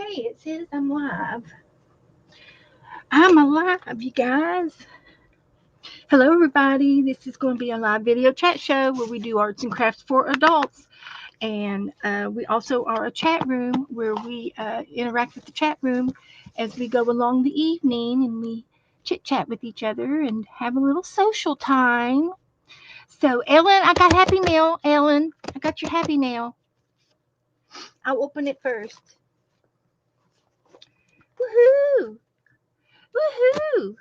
Okay, it says I'm live. I'm alive, you guys. Hello, everybody. This is going to be a live video chat show where we do arts and crafts for adults. And we also are a chat room where we interact with the chat room as we go along the evening and we chit chat with each other and have a little social time. So, Ellen, I got Happy Mail. Ellen, I got your Happy Mail. I'll open it first. Woohoo! Woohoo!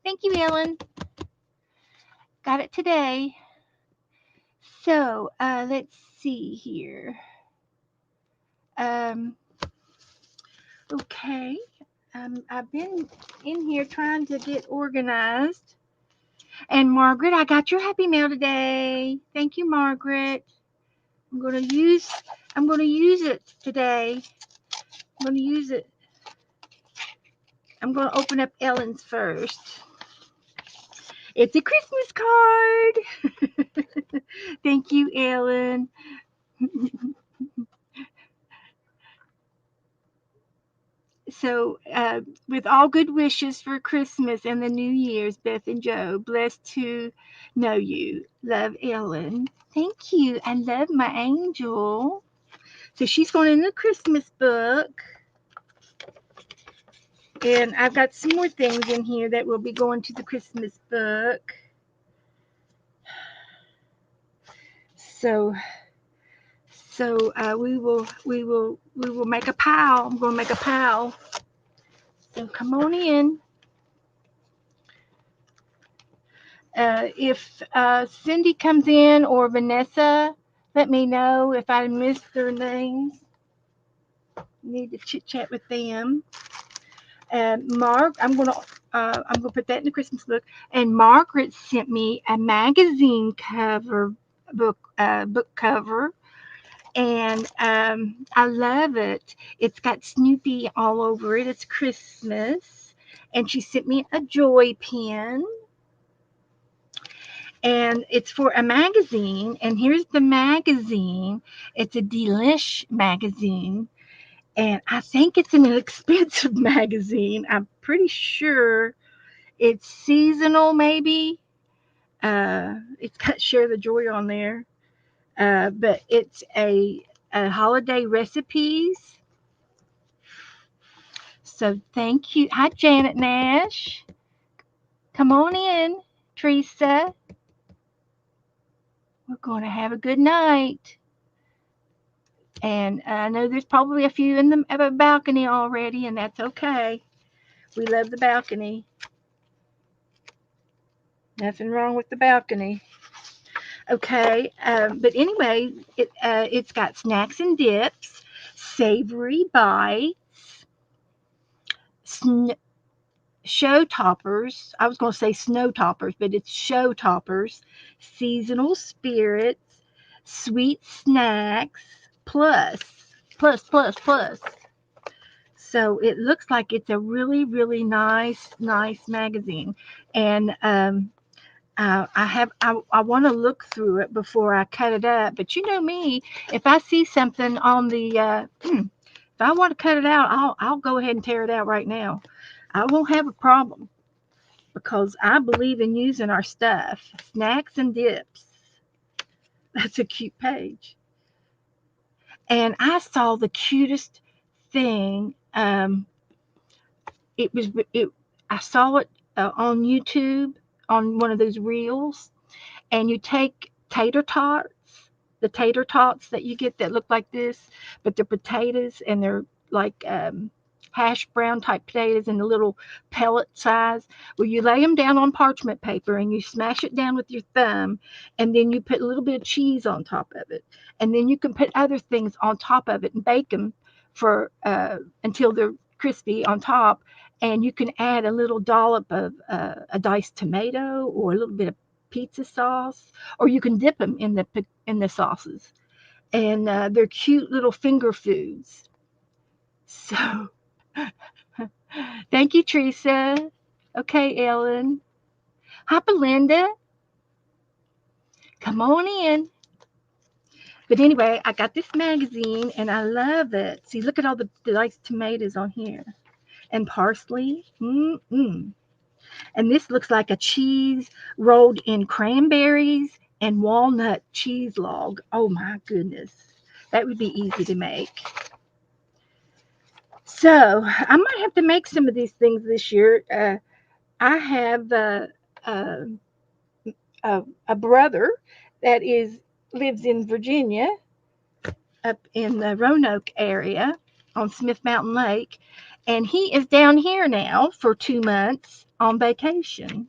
Thank you, Ellen. Got it today. So let's see here. Um, okay. I've been in here trying to get organized. And Margaret, I got your happy mail today. Thank you, Margaret. I'm gonna use it today. I'm gonna use it. I'm gonna open up Ellen's first. It's a Christmas card. Thank you, Ellen. So, with all good wishes for Christmas and the New Year's, Beth and Joe, blessed to know you. Love, Ellen. Thank you. I love my angel. So she's going in the Christmas book. And I've got some more things in here that will be going to the Christmas book. So, we will make a pile. I'm going to make a pile. So come on in. If Cindy comes in or Vanessa, let me know if I missed their names. Need to chit chat with them. Mark, I'm gonna put that in the Christmas book. And Margaret sent me a magazine cover book cover, and I love it. It's got Snoopy all over it. It's Christmas, and she sent me a joy pin. And it's for a magazine. And here's the magazine. It's a Delish magazine, and I think it's an expensive magazine. I'm pretty sure it's seasonal, maybe. It's got Share the Joy on there, but it's a holiday recipes. So thank you. Hi, Janet Nash. Come on in, Teresa. We're going to have a good night. And I know there's probably a few in the balcony already, and that's okay. We love the balcony. Nothing wrong with the balcony. Okay, but anyway, it's got snacks and dips, savory bites, show toppers. I was going to say snow toppers, but it's show toppers, seasonal spirits, sweet snacks, plus. So it looks like it's a really, really nice magazine. And I want to look through it before I cut it up. But you know me, if I see something on the, if I want to cut it out, I'll go ahead and tear it out right now. I won't have a problem because I believe in using our stuff. Snacks and dips. That's a cute page. And I saw the cutest thing. It was it. I saw it on YouTube on one of those reels, and you take tater tots, the tater tots that you get that look like this, but they're potatoes and they're like hash brown type potatoes in the little pellet size. Well, you lay them down on parchment paper and you smash it down with your thumb, and then you put a little bit of cheese on top of it, and then you can put other things on top of it and bake them for until they're crispy on top. And you can add a little dollop of a diced tomato or a little bit of pizza sauce, or you can dip them in the sauces. And they're cute little finger foods. So thank you, Teresa. Okay, Ellen. Hi, Belinda. Come on in. But anyway, I got this magazine and I love it. See, look at all the nice tomatoes on here and parsley. Mm-mm. And this looks like a cheese rolled in cranberries and walnut cheese log. Oh my goodness. That would be easy to make. So I might have to make some of these things this year. I have uh, a brother that lives in Virginia, up in the Roanoke area on Smith Mountain Lake, and he is down here now for 2 months on vacation,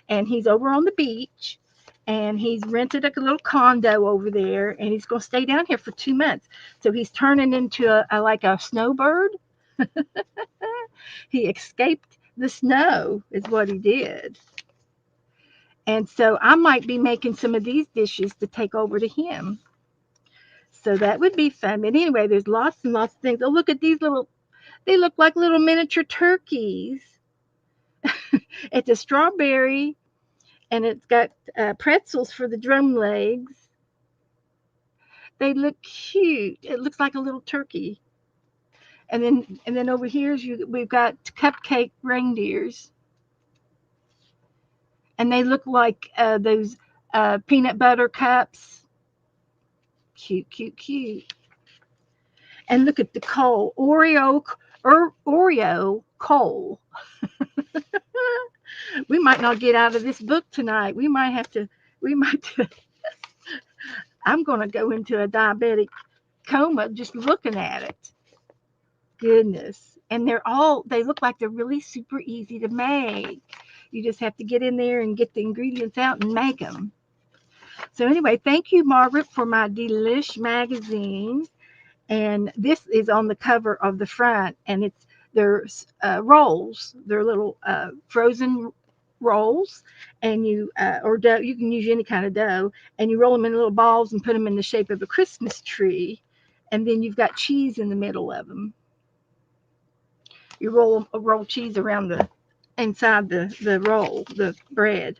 and he's over on the beach. And he's rented a little condo over there, and he's going to stay down here for 2 months. So he's turning into like a snowbird. He escaped the snow, is what he did. And so I might be making some of these dishes to take over to him. So that would be fun. But anyway, there's lots and lots of things. Oh, look at these they look like little miniature turkeys. It's a strawberry, and it's got pretzels for the drum legs. They look cute. It looks like a little turkey. And then over here we've got cupcake reindeers, and they look like those peanut butter cups. Cute, cute, cute. And look at the coal, Oreo coal. We might not get out of this book tonight. We might have to. We might. I'm going to go into a diabetic coma just looking at it. Goodness. And they look like they're really super easy to make. You just have to get in there and get the ingredients out and make them. So anyway, thank you, Margaret, for my Delish magazine. And this is on the cover of the front, and there's rolls. They're little frozen rolls, and or dough. You can use any kind of dough, and you roll them in little balls and put them in the shape of a Christmas tree, and then you've got cheese in the middle of them. You roll cheese around the inside the roll, the bread.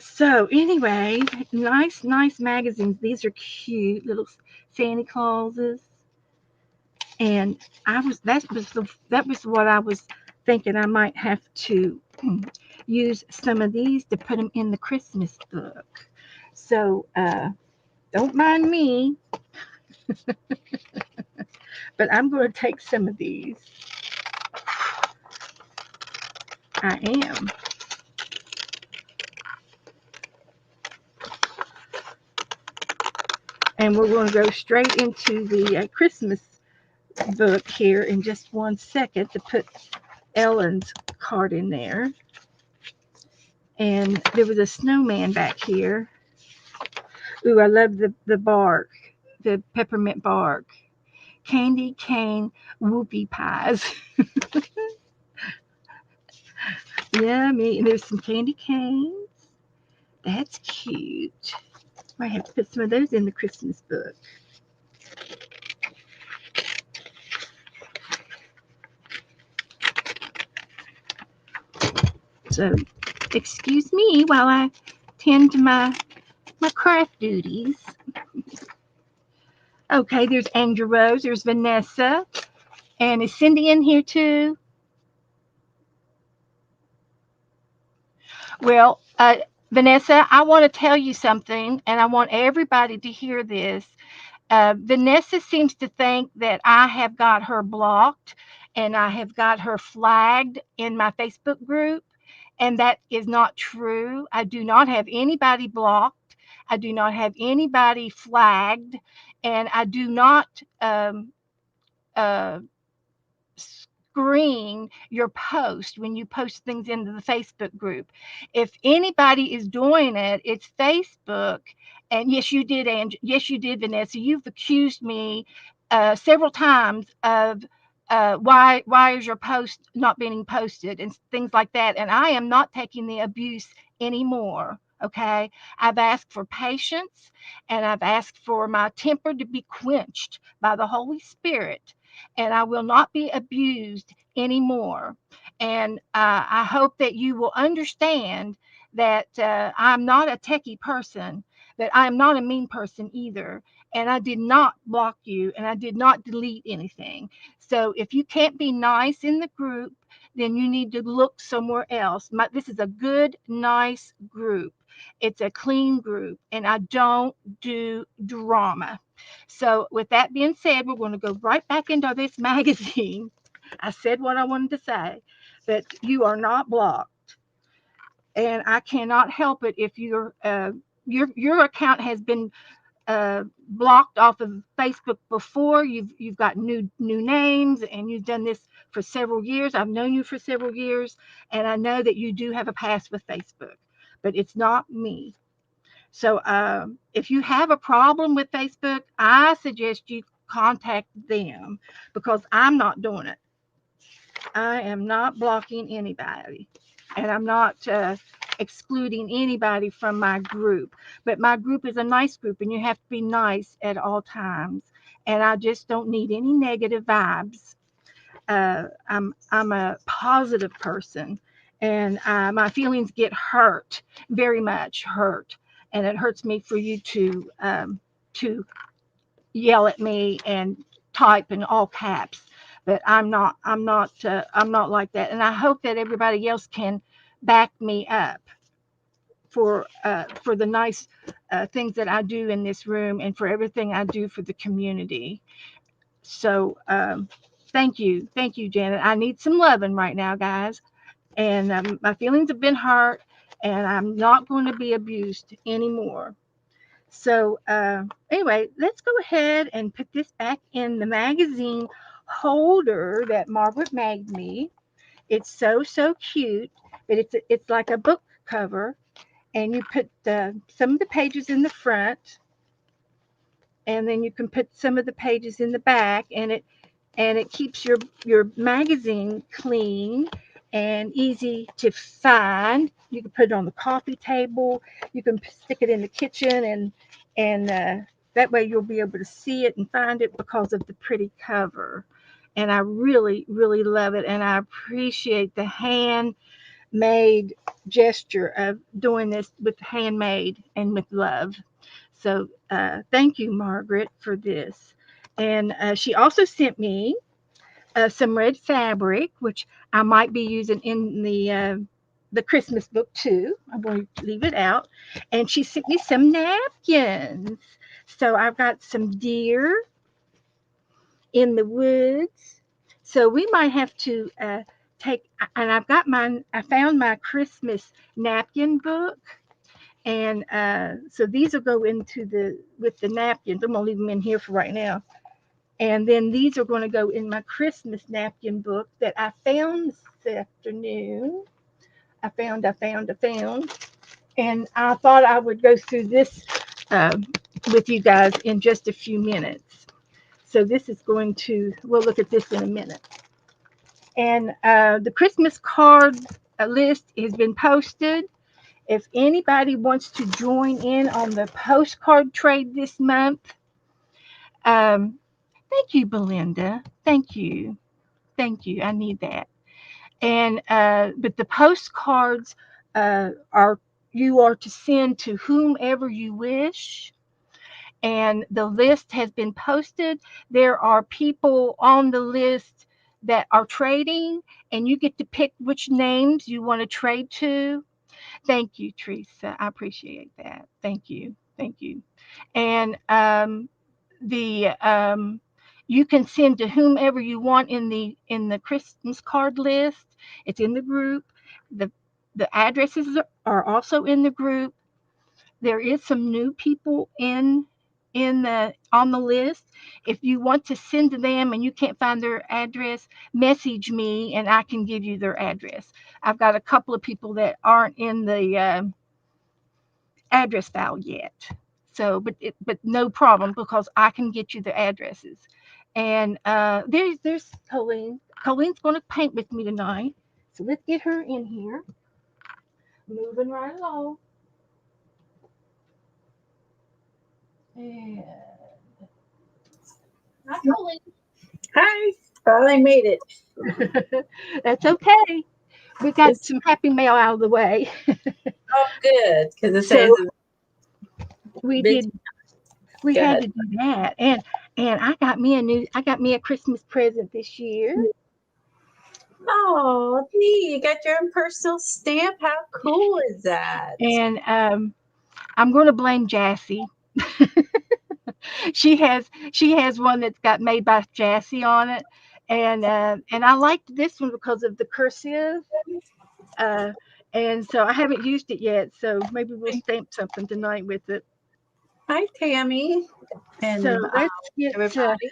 So anyway, nice magazines. These are cute little Santa Clauses. And that was what I was thinking. I might have to use some of these to put them in the Christmas book. So don't mind me, but I'm going to take some of these. I am. And we're going to go straight into the Christmas book here in just 1 second to put Ellen's card in there. And there was a snowman back here. Ooh, I love the bark, the peppermint bark. Candy cane whoopie pies. Yummy. And there's some candy canes. That's cute. Might have to put some of those in the Christmas book. So excuse me while I tend to my craft duties. Okay, there's Angel Rose, there's Vanessa, and is Cindy in here too? Well, Vanessa, I want to tell you something, and I want everybody to hear this. Vanessa seems to think that I have got her blocked and I have got her flagged in my Facebook group, and that is not true. I do not have anybody blocked. I do not have anybody flagged, and I do not uh, screen your post when you post things into the Facebook group. If anybody is doing it, it's Facebook. And yes, you did, yes, you did, Vanessa. You've accused me several times of why is your post not being posted and things like that. And I am not taking the abuse anymore. Okay, I've asked for patience, and I've asked for my temper to be quenched by the Holy Spirit, and I will not be abused anymore. And I hope that you will understand that I'm not a techie person, But I am not a mean person either. And I did not block you and I did not delete anything. So if you can't be nice in the group, then you need to look somewhere else. This is a good, nice group. It's a clean group, and I don't do drama. So, with that being said, we're going to go right back into this magazine. I said what I wanted to say, but you are not blocked, and I cannot help it if your account has been blocked off of Facebook before. You've got new names, and you've done this for several years. I've known you for several years, and I know that you do have a past with Facebook, but it's not me. So if you have a problem with Facebook, I suggest you contact them because I'm not doing it. I am not blocking anybody, and I'm not excluding anybody from my group. But my group is a nice group, and you have to be nice at all times. And I just don't need any negative vibes. I'm a positive person, and my feelings get hurt, very much hurt, and it hurts me for you to yell at me and type in all caps. But I'm not like that, and I hope that everybody else can back me up for the nice things that I do in this room and for everything I do for the community. So thank you, Janet. I need some loving right now, guys, and my feelings have been hurt, and I'm not going to be abused anymore. So anyway, let's go ahead and put this back in the magazine holder that Margaret made me. It's so cute, but it's like a book cover, and you put some of the pages in the front, and then you can put some of the pages in the back, and it keeps your magazine clean and easy to find. You can put it on the coffee table. You can stick it in the kitchen, and that way you'll be able to see it and find it because of the pretty cover. And I really love it, and I appreciate the handmade gesture of doing this with handmade and with love. So thank you, Margaret, for this. And she also sent me some red fabric, which I might be using in the Christmas book too. I'm going to leave it out. And she sent me some napkins. So I've got some deer in the woods. So we might have to take, and I've got mine, I found my Christmas napkin book. And so these will go into with the napkins. I'm going to leave them in here for right now. And then these are going to go in my Christmas napkin book that I found this afternoon. I found. And I thought I would go through this with you guys in just a few minutes. So this is we'll look at this in a minute. And the Christmas card list has been posted. If anybody wants to join in on the postcard trade this month, thank you, Belinda. Thank you. Thank you. I need that. And but the postcards are you are to send to whomever you wish. And the list has been posted. There are people on the list that are trading, and you get to pick which names you want to trade to. Thank you, Teresa. I appreciate that. Thank you. Thank you. And the you can send to whomever you want in the Christmas card list. It's in the group. The the addresses are also in the group. There is some new people in the on the list. If you want to send to them and you can't find their address, message me and I can give you their address. I've got a couple of people that aren't in the address file yet. So, but no problem because I can get you the addresses. And there's Coleen. Coleen's going to paint with me tonight. So let's get her in here. Moving right along. And hi, Coleen. Hi, finally made it. That's okay. We got some happy mail out of the way. Oh, good, because it So says We Busy. did. We Go had ahead. to do that, and I got me a Christmas present this year, Oh, gee, you got your own personal stamp. How cool is that? and I'm going to blame Jassy. She has one that's got made by Jassy on it, and I liked this one because of the cursive. Uh, and so I haven't used it yet, so maybe we'll stamp something tonight with it. Hi, Tammy, So and let's get everybody.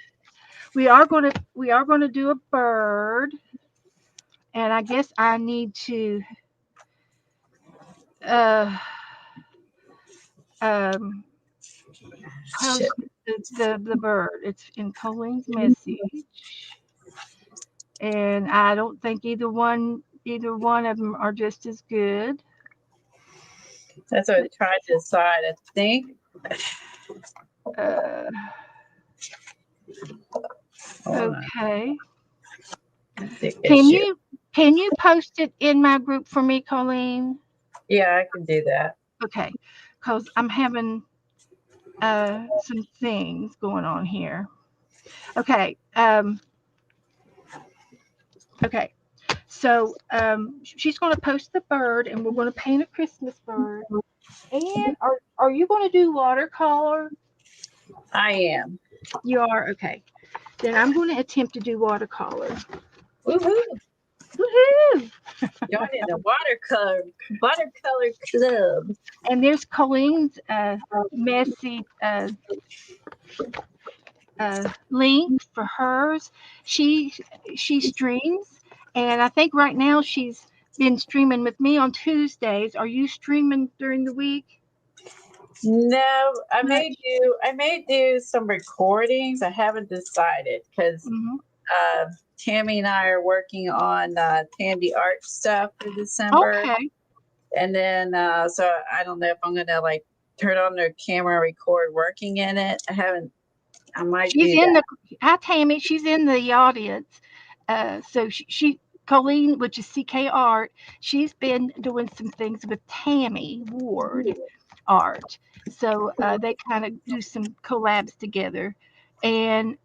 we are gonna do a bird, and I guess I need to uh um Shit. post the bird. It's in Colleen's message, and I don't think either one of them are just as good. That's what I'm trying to decide. I think. Uh, Hold on. okay, Big can issue. you post it in my group for me, Colleen? Yeah, I can do that. Okay, because I'm having some things going on here. Okay, okay. So she's going to post the bird, and we're going to paint a Christmas bird. And are you going to do watercolor? I am. You are, okay. Then I'm going to attempt to do watercolor. Woohoo! Woohoo! Joining the watercolor club. And there's Colleen's messy link for hers. She streams, and I think right now she's been streaming with me on Tuesdays. Are you streaming during the week? No, Much? I may do some recordings. I haven't decided because Hmm. Tammy and I are working on Tandy art stuff for December, Okay. and then so I don't know if I'm gonna like turn on the camera, record working in it. I haven't. I might She's do in that. the Hi Tammy. She's in the audience. So she Colleen, which is CK Art, she's been doing some things with Tammy Ward Art. So they kind of do some collabs together, and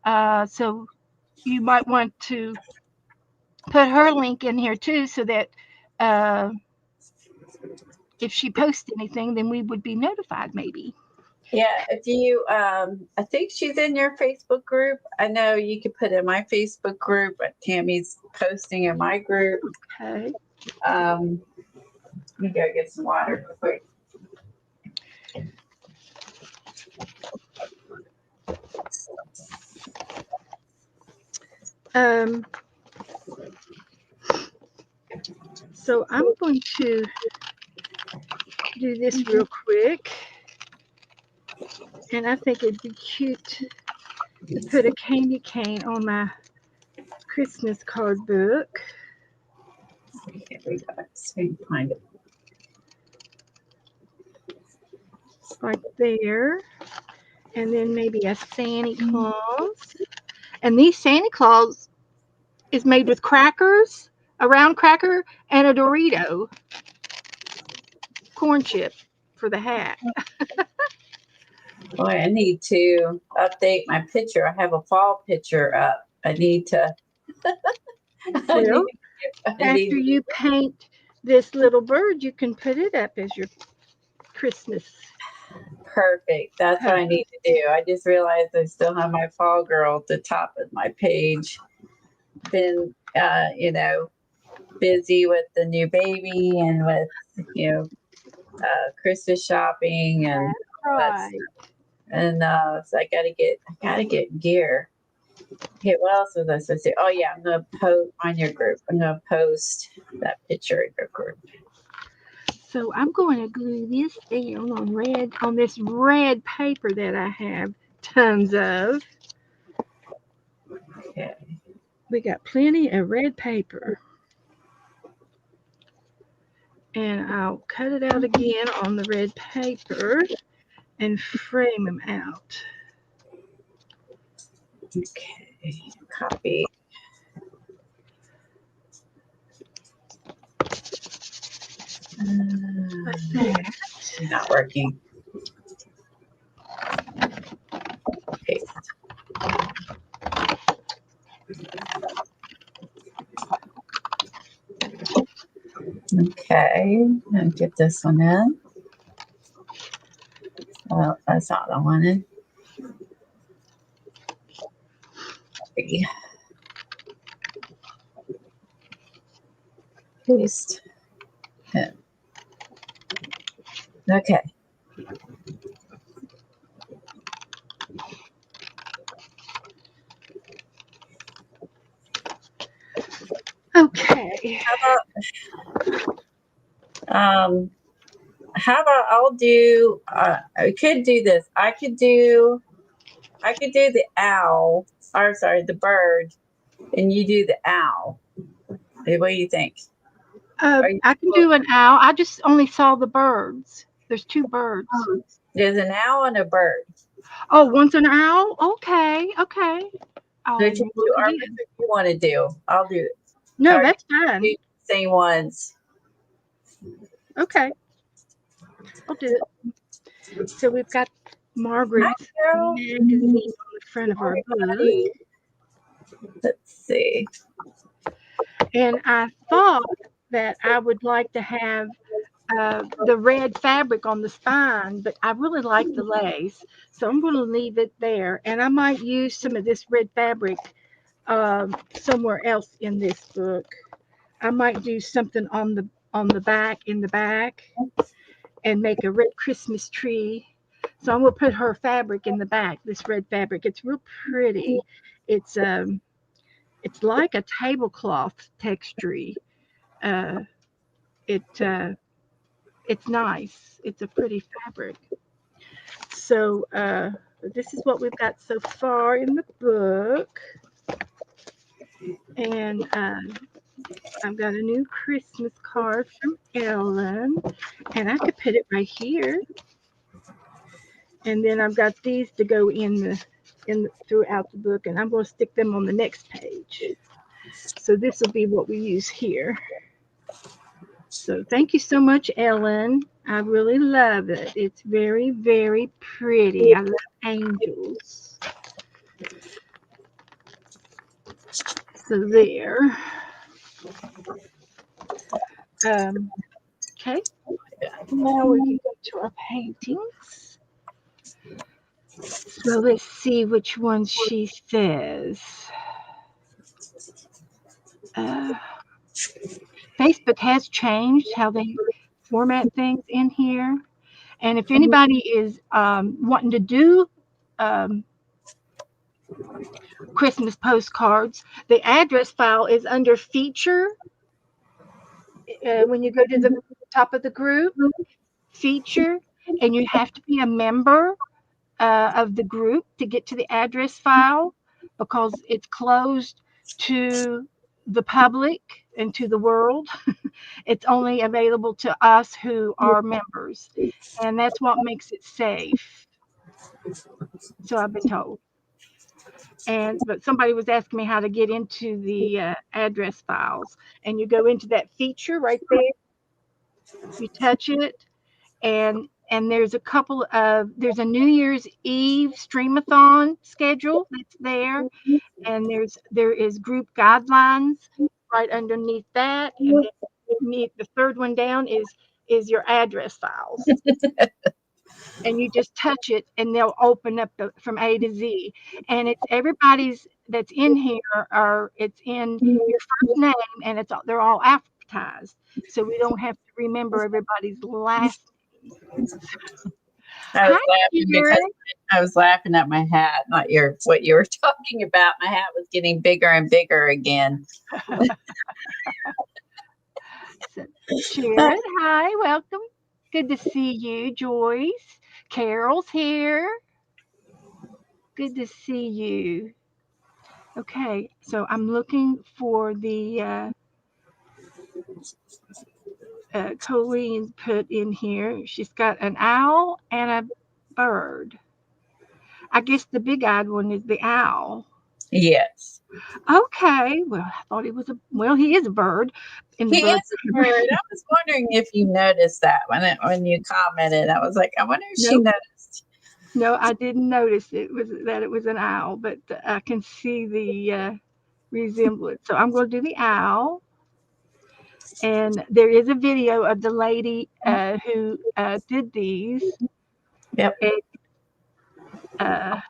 so you might want to put her link in here too, so that uh, if she posts anything, then we would be notified. Maybe. Yeah, if you, I think she's in your Facebook group. I know you could put in my Facebook group, but Tammy's posting in my group. Okay. Um, let me go get some water real quick. Um, so I'm going to do this real quick, and I think it'd be cute to put a candy cane on my Christmas card book, Here we go. So you can find it. like there, and then maybe a Santa Claus. And these Santa Claus is made with crackers, a round cracker, and a Dorito corn chip for the hat. Boy, I need to update my picture. I have a fall picture up. I need to. I need Well, to. I after need. you paint this little bird, you can put it up as your Christmas. Perfect. That's what I need to do. I just realized I still have my fall girl at the top of my page. Been, busy with the new baby and with, Christmas shopping and that's Right. so I gotta get gear. Okay, what else was I supposed to say? Oh yeah, I'm gonna post on your group. I'm gonna post that picture in your group. So I'm going to glue this down on this red paper that I have tons of. Okay. We got plenty of red paper. And I'll cut it out again on the red paper and frame them out. Okay. Copy. Like that. Not working. Okay, I'll get this one in. Well, that's not what I wanted. Paste. Okay. Okay. Um, how about I'll do? I could do this. I could do. The owl. Or sorry, the bird, and you do the owl. Hey, what do you think? Are you? I can do an owl. I just only saw the birds. There's two birds. There's an owl and a bird. Oh, one's an owl? Okay, okay. I'll Which one look or again. which one you want to do? I'll do it. No, Or that's do fine. the same ones. Okay, I'll do it. So we've got Hi, Margaret's Carol. magazine on the front of our book. Everybody. Let's see. And I thought that I would like to have the red fabric on the spine, but I really like the lace. So I'm going to leave it there. And I might use some of this red fabric somewhere else in this book. I might do something on the back in the back and make a red Christmas tree. So I'm gonna put her fabric in the back. This red fabric. It's real pretty. It's um it's like a tablecloth texture. Uh, it it's nice. It's a pretty fabric. So this is what we've got so far in the book, and I've got a new Christmas card from Ellen, and I could put it right here. And then I've got these to go throughout the book, and I'm going to stick them on the next page. So this will be what we use here. So thank you so much, Ellen. I really love it. It's very, very pretty. I love angels. So there. Okay. Now we can go to our paintings. So let's see which one she says. Uh, Facebook has changed how they format things in here. And if anybody is wanting to do um, Christmas postcards, the address file is under feature. When you go to the top of the group, feature, and you have to be a member of the group to get to the address file because it's closed to the public and to the world. It's only available to us who are members, and that's what makes it safe. So I've been told. But somebody was asking me how to get into the address files, and you go into that feature right there. You touch it, and there's a New Year's Eve streamathon schedule that's there, and there is group guidelines right underneath that, and then the third one down is your address files, and you just touch it and they'll open up from A to Z, and it's everybody's that's in here, or it's in your first name, and they're all advertised, so we don't have to remember everybody's last name. I was Hi, laughing because Karen. I was laughing at my hat, not what you were talking about. My hat was getting bigger and bigger again. So, Sharon, hi, welcome. Good to see you, Joyce. Carol's here. Good to see you. Okay, so I'm looking for the Coleen put in here. She's got an owl and a bird. I guess the big-eyed one is the owl. Yes. Okay, well, I thought he is a bird in the He bird. is a bird. I was wondering if you noticed that when you commented. I was like, I wonder if she Nope, noticed. no, I didn't notice it was an owl, but I can see the resemblance. So I'm going to do the owl. And there is a video of the lady who did these. Yep. And, I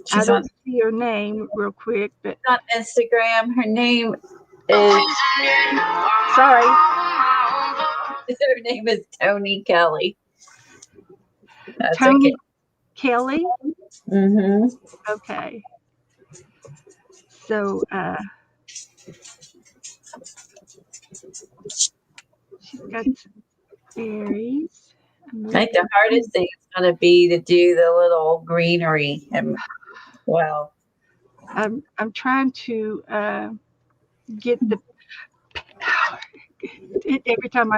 She's don't see her name real quick, but on Instagram. Her name is sorry, her name is Tony Kelly. That's Tony okay. Kelly. Mm-hmm. Okay, so she's got some berries. I think the hardest thing is going to be to do the little greenery. And well, I'm trying to get the every time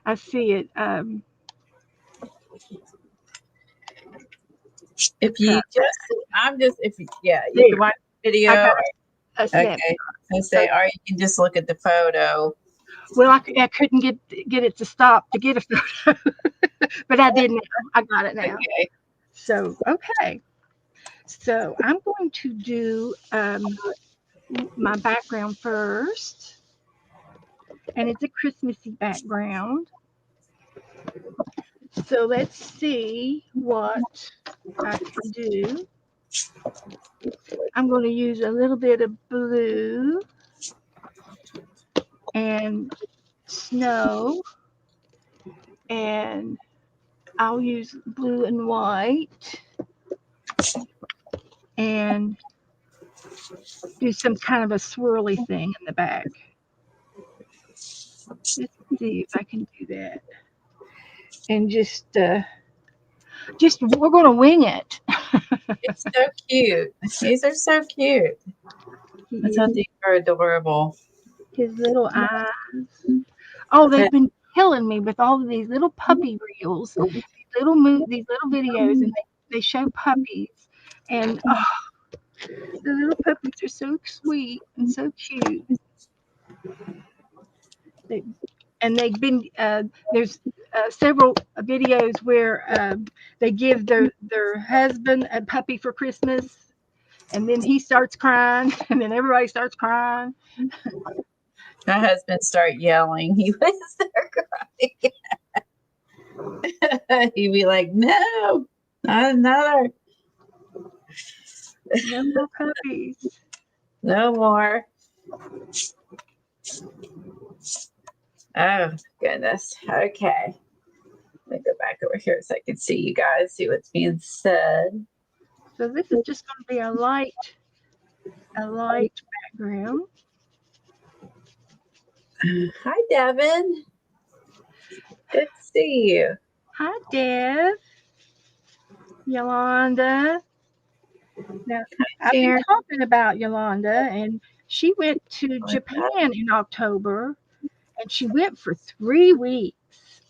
I see it. if you just, I'm just, if you, yeah, you There, can watch the I video. got Or, a okay. snap. I say, or you can just look at the photo. Well, I couldn't get it to stop to get a photo, but I did now. I got it now. Okay. So okay. So I'm going to do my background first, and it's a Christmassy background. So let's see what I can do. I'm going to use a little bit of blue and snow, and I'll use blue and white and do some kind of a swirly thing in the back. Let's see if I can do that. And just we're going to wing it. It's so cute. These are so cute. I thought these were adorable. His little eyes. Oh, they've been killing me with all of these little puppy reels, these little videos, and they show puppies, and oh, the little puppies are so sweet and so cute. They, and they've been there's several videos where they give their husband a puppy for Christmas, and then he starts crying, and then everybody starts crying. My husband started yelling. He was there crying. He'd be like, no, not another. No more puppies. No more. Oh, goodness. Okay. Let me go back over here so I can see you guys, see what's being said. So this is just going to be a light background. Hi, Devin. Good to see you. Hi, Deb. Yolanda. Now, I've been Sharon. talking about Yolanda, and she went to Japan in October, and she went for 3 weeks.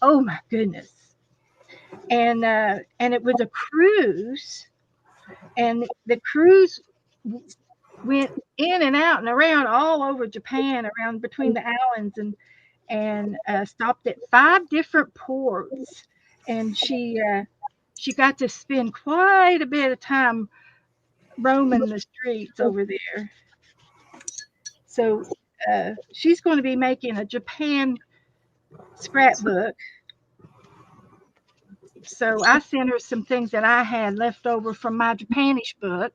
Oh my goodness! And it was a cruise, and the cruise went in and out and around all over Japan, around between the islands, and stopped at 5 different ports, and she got to spend quite a bit of time roaming the streets over there. So she's going to be making a Japan scrapbook. So I sent her some things that I had left over from my Japanish book,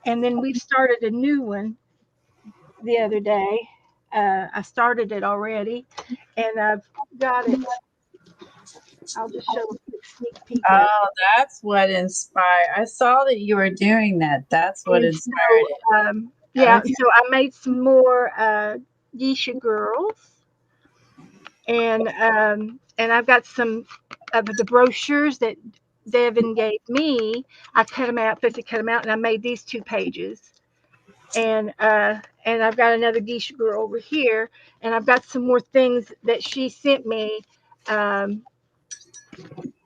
and then we've started a new one the other day. I started it already, and I've got it. I'll just show a quick sneak peek at it. Oh, that's what inspired. I saw that you were doing that. That's what And inspired it. so, yeah, Okay. so I made some more geisha girls, and I've got some of the brochures that Devin gave me. I cut them out, Fifty cut them out, and I made these 2 pages. And I've got another geisha girl over here, and I've got some more things that she sent me um,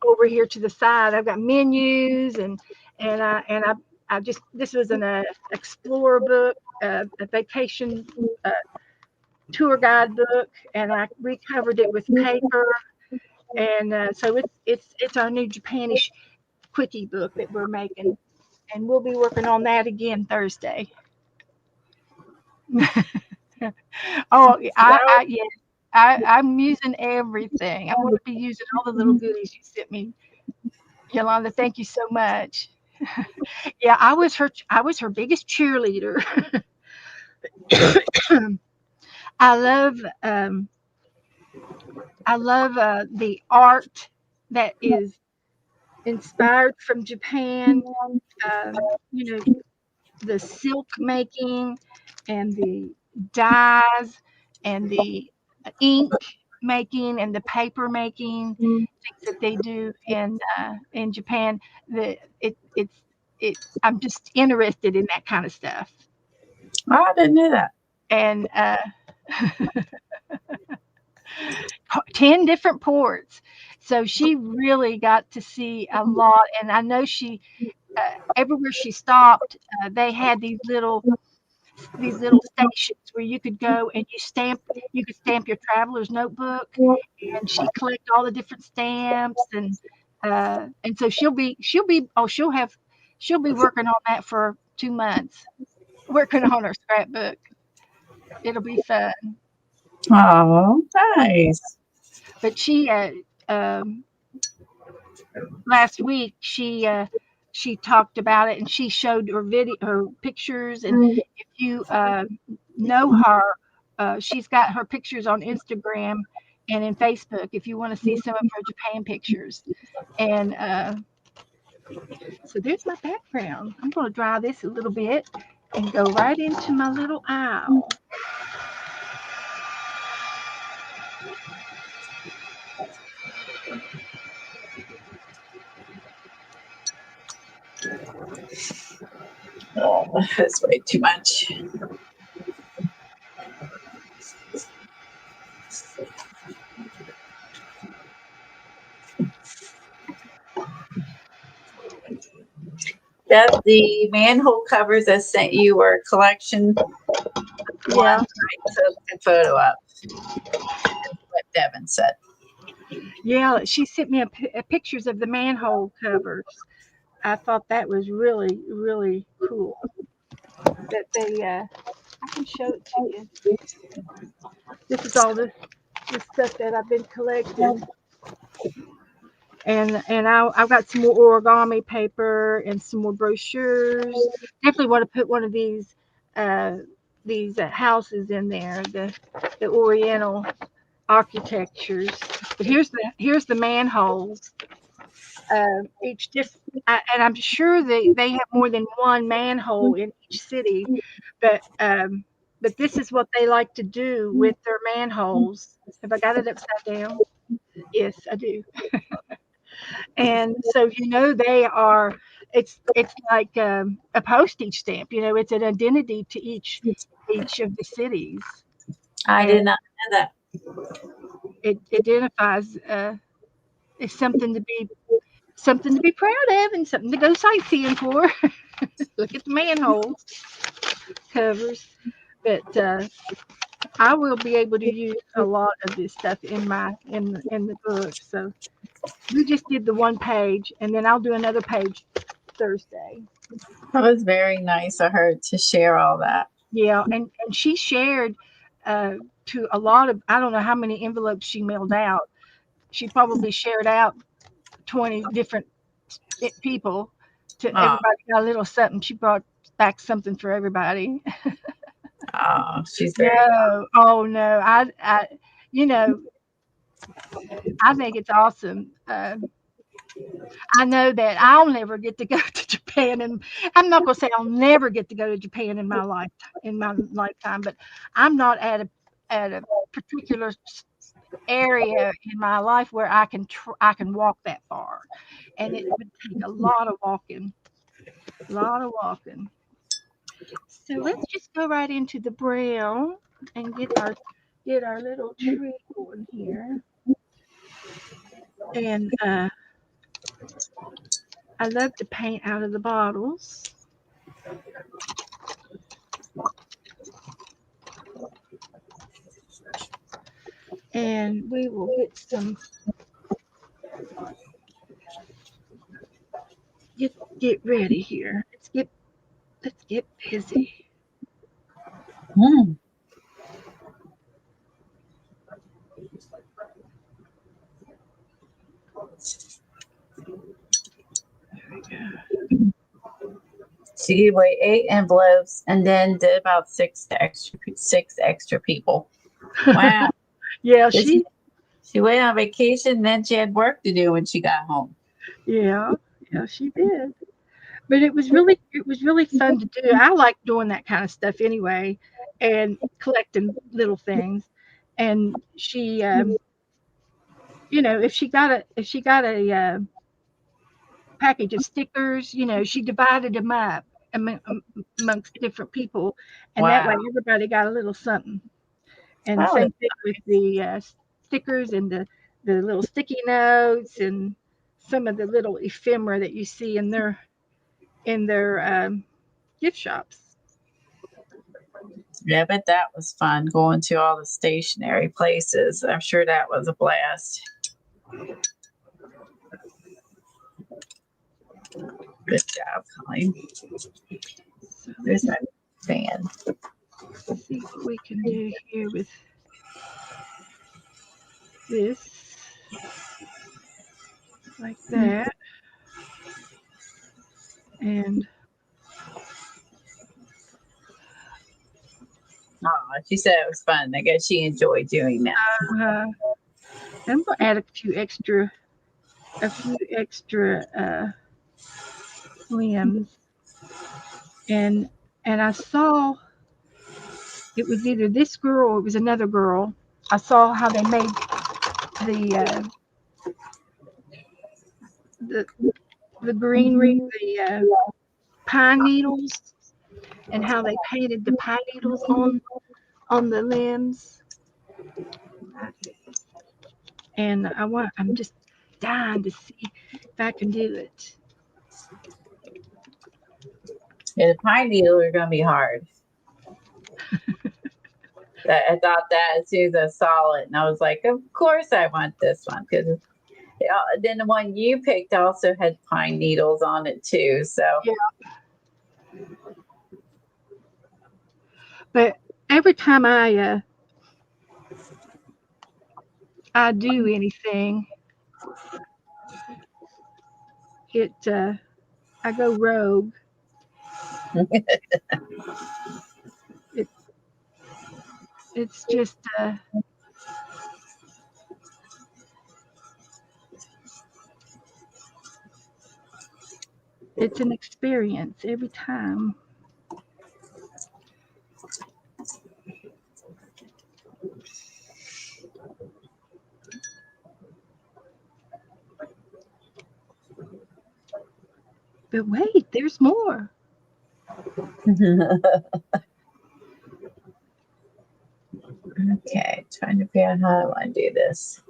over here to the side. I've got menus and I just this was an explorer book, a vacation tour guide book, and I recovered it with paper. And so it's our new Japanish quickie book that we're making, and we'll be working on that again Thursday. Oh, That yes, I'm using everything. I'm going to be using all the little was, goodies you sent me, Yolanda. Thank you so much. Yeah, I was her biggest cheerleader. I love um, I love the art that is inspired from Japan. You know, the silk making and the dyes and the ink making and the paper making things that they do in Japan. The it. I'm just interested in that kind of stuff. I didn't know that. And 10 different ports. So she really got to see a lot. And I know everywhere she stopped, they had these little stations where you could go and you could stamp your traveler's notebook, and she collect all the different stamps, and so she'll be working on that for 2 months, working on her scrapbook. It'll be fun. Oh, nice. But um, last week she talked about it, and she showed her pictures, and if you know her, she's got her pictures on Instagram and in Facebook if you want to see some of her Japan pictures. And so there's my background. I'm going to dry this a little bit and go right into my little aisle. Oh, that's way too much. That the manhole covers I sent you were collection Yeah, ones I took a photo of. What Devin said. yeah, she sent me pictures of the manhole covers. I thought that was really, really cool that I can show it to you. This is all this stuff that I've been collecting, and I've got some more origami paper and some more brochures. Definitely want to put one of uh, these houses in there, the Oriental architectures. But here's the manholes. Each and I'm sure they have more than one manhole in each city, but but this is what they like to do with their manholes. Have I got it upside down? Yes, I do. And so they are. It's like a postage stamp. It's an identity to each of the cities, I and did not know that. it identifies. It's something to be proud of and something to go sightseeing for. Look at the manhole covers. But I will be able to use a lot of this stuff in the book. So we just did the one page, and then I'll do another page Thursday. That was very nice of her to share all that. Yeah, and she shared uh, to a lot of, I don't know how many envelopes she mailed out. She probably shared out 20 different people to Oh, everybody got a little something. She brought back something for everybody. oh, she's very No, oh no, you know, I think it's awesome. I know that I'll never get to go to Japan, and I'm not going to say I'll never get to go to Japan in my lifetime, but I'm not at a particular area in my life where I can walk that far, and it would take a lot of walking. So let's just go right into the braille and get our little tree going here. And I love to paint out of the bottles. And we will get ready here. Let's get busy. Mm. There we go. She gave away 8 envelopes and then did about six extra people. Wow. Yeah, Did she went on vacation, then she had work to do when she got home. yeah, yeah, she did. But it was really fun to do. I like doing that kind of stuff anyway, and collecting little things. And she, if she got a package of stickers, she divided them up amongst different people, and that way Wow. everybody got a little something. And That was same thing with the stickers and the little sticky notes and some of the little ephemera that you see in their gift shops. yeah, but that was fun going to all the stationery places. I'm sure that was a blast. Good job, Colleen. So There's let's my fan. see what we can do here with this, like that, and Oh, she said it was fun. I guess she enjoyed doing that. uh, I'm gonna add a few extra limbs, and I saw it was either this girl or it was another girl. I saw how they made the the greenery, the pine needles, and how they painted the pine needles on the limbs. And I'm just dying to see if I can do it. Yeah, the pine needles are going to be hard. I thought that as soon as I saw it, and I was like, of course I want this one because then the one you picked also had pine needles on it too. So Yeah, but every time I do anything, it I go rogue. It it's just it's an experience every time. But wait, there's more. okay, trying to figure out how I want to do this.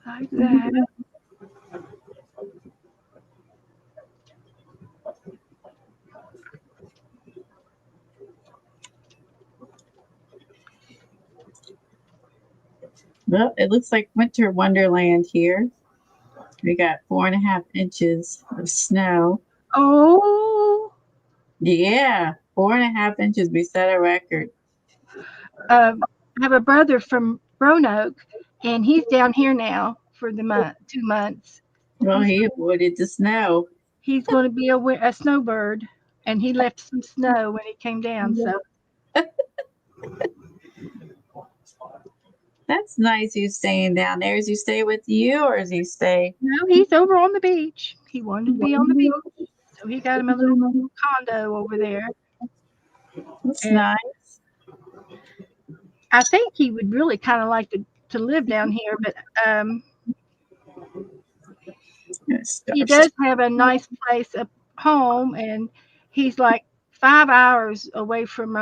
Like that. Well, it looks like winter wonderland here. We got 4.5 inches of snow. Oh, Yeah, 4.5 inches. We set a record. I have a brother from Roanoke, and he's down here now for the 2 months. Well, He's he avoided the snow. he's going to be a snowbird, and he left some snow when he came down. So That's nice. You staying down there? Does he stay with you, or does he stay? no, he's over on the beach. He wanted to be on the beach, so he got him a little condo over there. That's And nice. I think he would really kind of like to live down here, but he does have a nice place at home, and he's like 5 hours away from my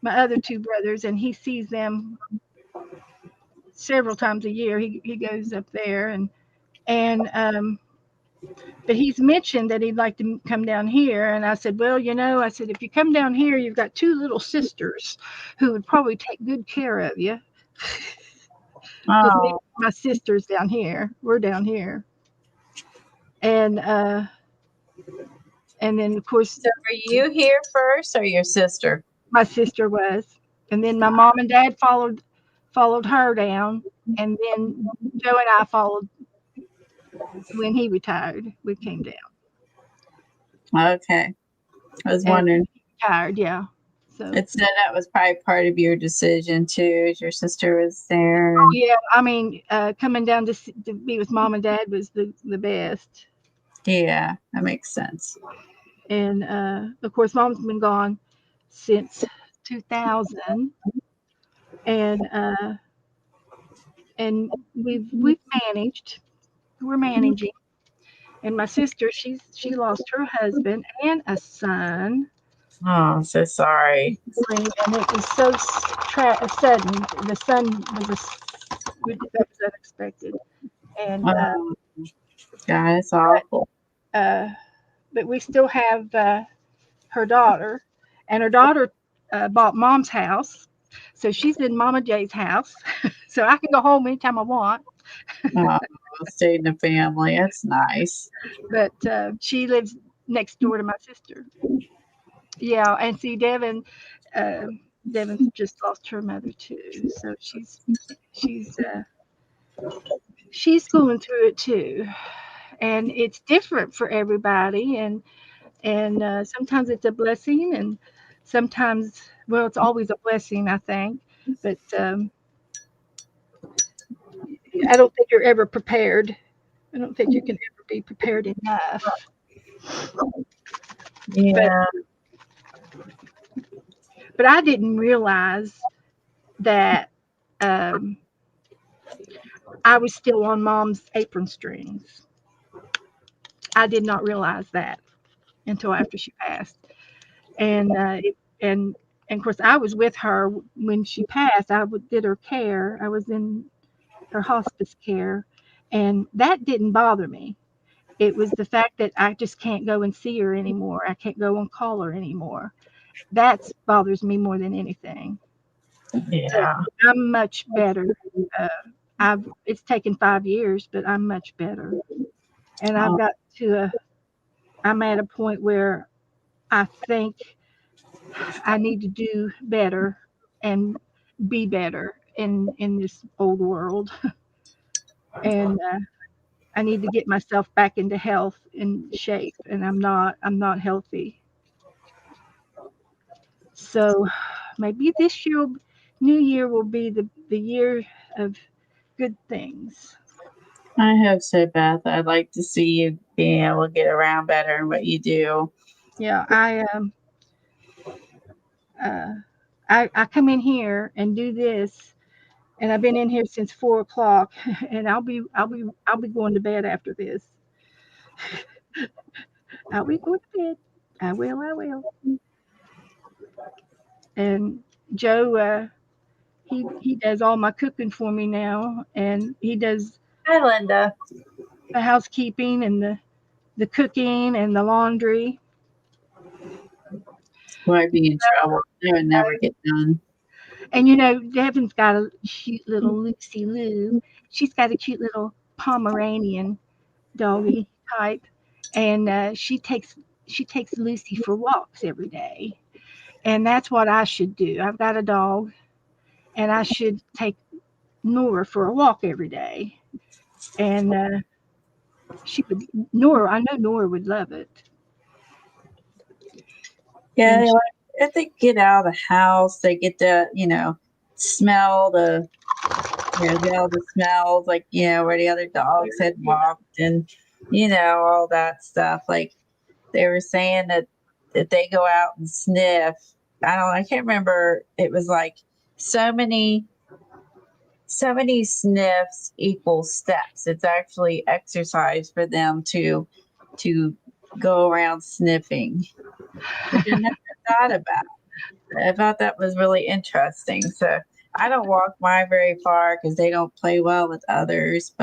other two brothers, and he sees them several times a year. He goes up there, and But he's mentioned that he'd like to come down here. And I said, well, I said, if you come down here, you've got two little sisters who would probably take good care of you. Because Oh, my sister's down here. We're down here. And and then of course so were you here first or your sister? my sister was. And then my mom and dad followed her down. And then Joe and I followed when he retired. We came down. Okay. I was And wondering. retired, yeah. So It said that was probably part of your decision too, as your sister was there. oh And yeah, I mean, coming down to be with mom and dad was the best. yeah, that makes sense. And of course, mom's been gone since 2000, and we've managed. We're managing. And my sister, she lost her husband and a son, Oh, I'm so sorry. and it was so sudden. The son was that was unexpected, and Oh, God, it's but awful. uh, but we still have her daughter, and her daughter bought mom's house, so she's in Mama J's house, so I can go home anytime I want. Oh, stayed in the family. That's nice. But she lives next door to my sister. Yeah, and see, uh, Devin's just lost her mother too, so she's she's going through it too, and it's different for everybody, and sometimes it's a blessing, and sometimes, well, it's always a blessing, I think, but I don't think you're ever prepared. I don't think you can ever be prepared enough. But Yeah, but I didn't realize that um, I was still on mom's apron strings. I did not realize that until after she passed, and and and of course I was with her when she passed. Did her care. I was in her hospice care, and that didn't bother me. It was the fact that I just can't go and see her anymore. I can't go and call her anymore. That bothers me more than anything. But yeah. I'm much better. Uh, I've It's taken 5 years, but I'm much better. And I've Oh, got to I'm at a point where I think I need to do better and be better in this old world. And I need to get myself back into health and shape, and I'm not healthy. So maybe this year, new year will be the year of good things. I hope so, Beth. I'd like to see you being able to get around better in what you do. Yeah, uh, I come in here and do this, and I've been in here since 4 o'clock, and I'll be going to bed after this. I'll be going to bed. I will. And Joe, he does all my cooking for me now, and he does Hi, Linda. the housekeeping and the cooking and the laundry. Will I be in trouble? It would never get done. And Devin's got a cute little Lucy Lou. She's got a cute little Pomeranian doggy type, and she takes Lucy for walks every day. And that's what I should do. I've got a dog, and I should take Nora for a walk every day. And she would Nora. I know Nora would love it. Yeah, And they she, like if they get out of the house, they get to, smell get all the smells, like, where the other dogs had walked and, all that stuff. Like they were saying that they go out and sniff. I can't remember. It was like so many, so many sniffs equal steps. It's actually exercise for them to go around sniffing, which I never thought about. I thought that was really interesting. So I don't walk mine very far because they don't play well with others.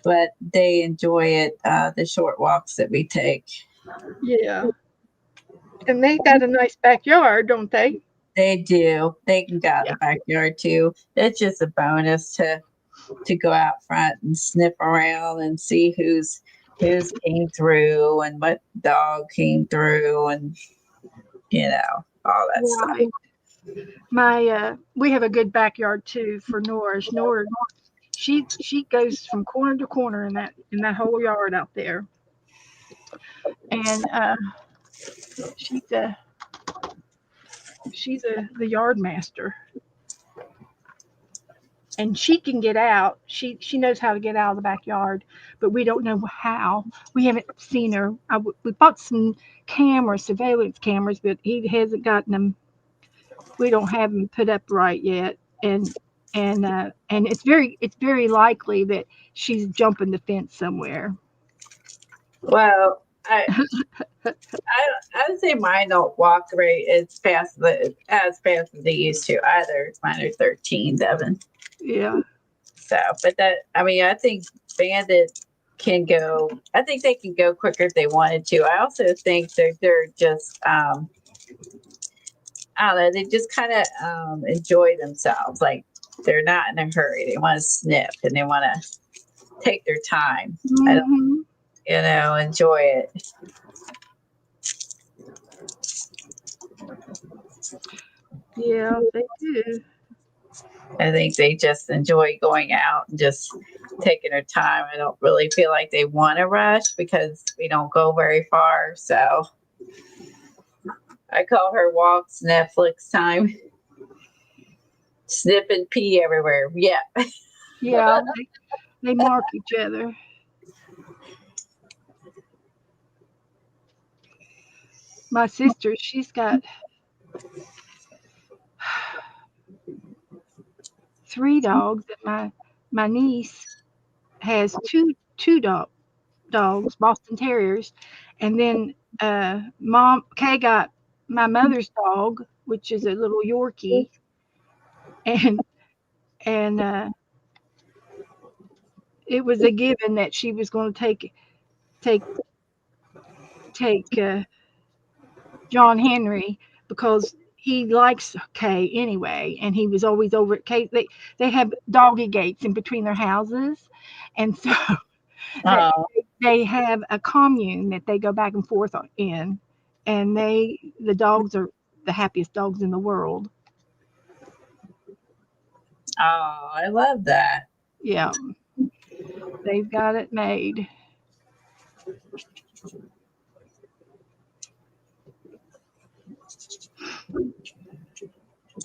but they enjoy it, the short walks that we take. Yeah. And they got a nice backyard, don't they? They do. They can go out in Yeah. the backyard too. It's just a bonus to go out front and sniff around and see who's came through and what dog came through and all that stuff. Right. We have a good backyard too for Nora's. Nora, she goes from corner to corner in that whole yard out there, and she's a she's the yard master, and she can get out. She knows how to get out of the backyard, but we don't know how. We haven't seen her. We bought some cameras, surveillance cameras, but he hasn't gotten them. We don't have them put up right yet, and it's very likely that she's jumping the fence somewhere. Well, I would say mine don't walk right as fast as they used to either. Mine are 13, Devin. Yeah, So, but I think Bandit can go. I think they can go quicker if they wanted to. I also think they're just I don't know. They just kind of enjoy themselves. Like they're not in a hurry. They want to sniff and they want to take their time. I don't, hmm enjoy it. yeah, they do. I think they just enjoy going out and just taking their time. I don't really feel like they want to rush because we don't go very far. So I call her walks Netflix time. Snip and pee everywhere. Yeah. Yeah, they mark each other. My sister, she's got 3 dogs, and my niece has two dogs, Boston Terriers, and then Mom Kay got my mother's dog, which is a little Yorkie, and and it was a given that she was going to take take John Henry because he likes Kay anyway, and he was always over at Kay. They have doggy gates in between their houses, and so they Oh, they have a commune that they go back and forth in, and the dogs are the happiest dogs in the world. I love that. Yeah, they've got it made.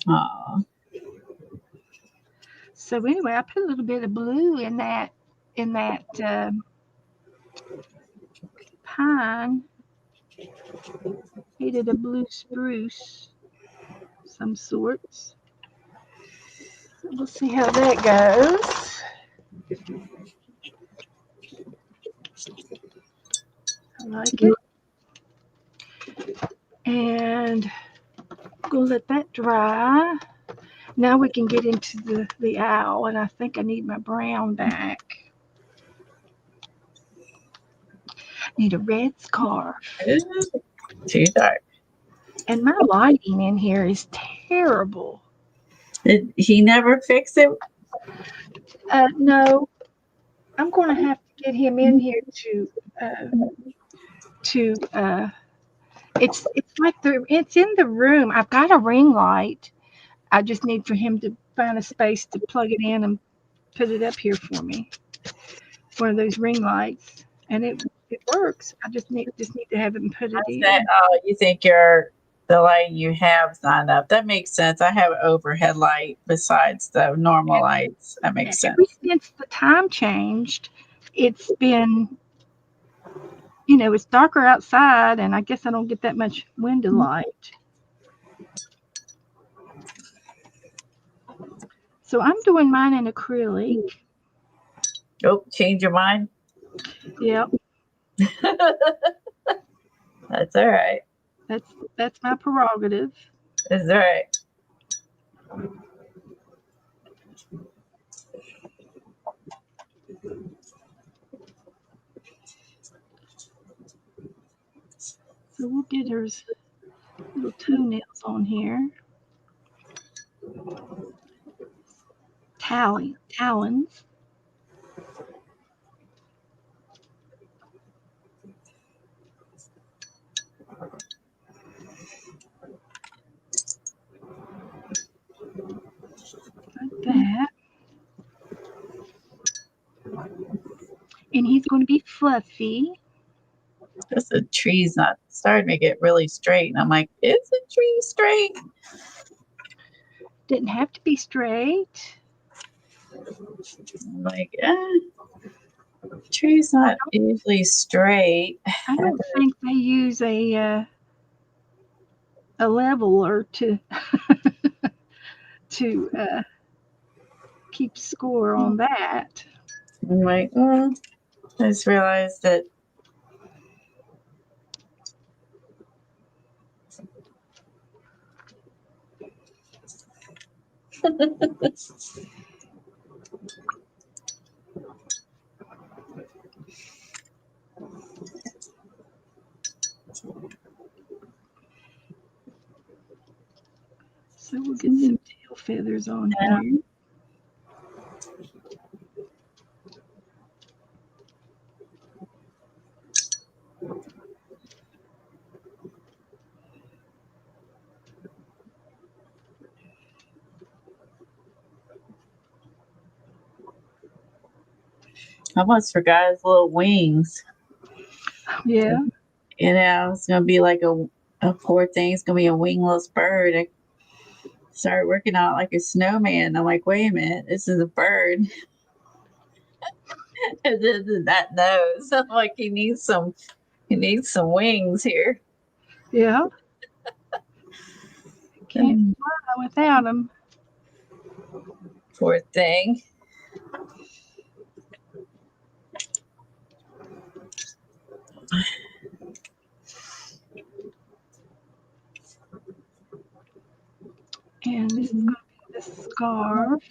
Oh, So anyway, I put a little bit of blue in that pine. He did a blue spruce, some sorts. So we'll see how that goes. I like it, and go let that dry. Now we can get into the owl, and I think I need my brown back. Need a red scarf, too dark. and my lighting in here is terrible. Did he never fix it? No, I'm going to have to get him in here to. It's like it's in the room. I've got a ring light. I just need for him to find a space to plug it in and put it up here for me. One of those ring lights, and it works. I just need to have him put it I said, in. oh, you think the light you have is not enough. That makes sense. I have an overhead light besides the normal And lights. That makes ever sense. since the time changed, it's been it's darker outside, and I guess I don't get that much window light. So I'm doing mine in acrylic. Oh, change your mind? Yep, That's all right. that's my prerogative. That's all right. So we'll get her little toenails on here. Talons. Like that. And he's going to be fluffy. Just the tree's not starting to get really straight. And I'm like, is the tree straight? Didn't have to be straight. I'm like, tree's not usually straight. I don't think they use a leveler to keep score on that. I'm like, I just realized that So we'll get some tail feathers on here. I almost forgot his little wings. Yeah. You know, it's gonna be like a poor thing. It's gonna be a wingless bird. I started working out like a snowman. I'm like, wait a minute, this is a bird. And then that nose. I'm like, he needs some wings here. Yeah. Can't fly without them. Poor thing. And this is going to be the scarf.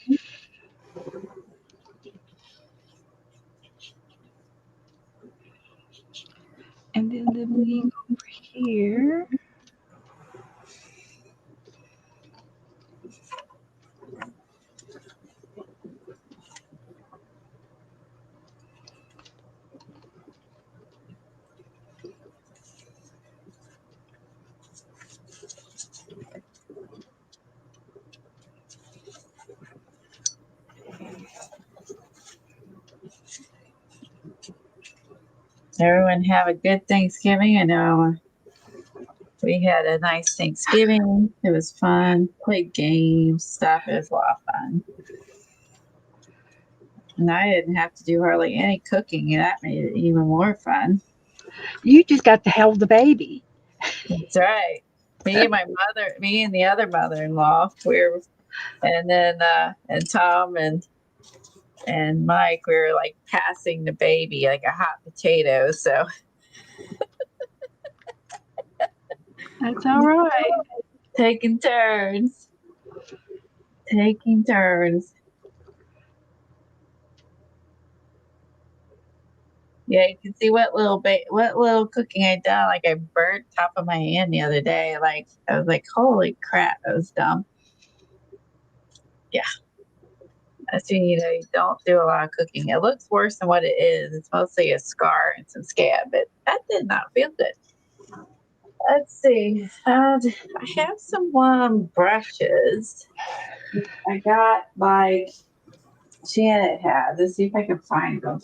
And then the wing over here. Everyone have a good Thanksgiving. I know we had a nice Thanksgiving. It was fun. Played games, stuff. It was a lot of fun. And I didn't have to do hardly any cooking, and that made it even more fun. You just got to hold the baby. That's right. Me and the other mother-in-law, and then and Tom and Mike, we were like passing the baby like a hot potato. So That's all right. taking turns, taking turns. Yeah, you can see what little cooking I done. Like I burnt top of my hand the other day. Like I was like, holy crap, that was dumb. Yeah, that's when you don't do a lot of cooking. It looks worse than what it is. It's mostly a scar and some scab, but that did not feel good. Let's see. I have some brushes. I got like Janet had. Let's see if I can find them.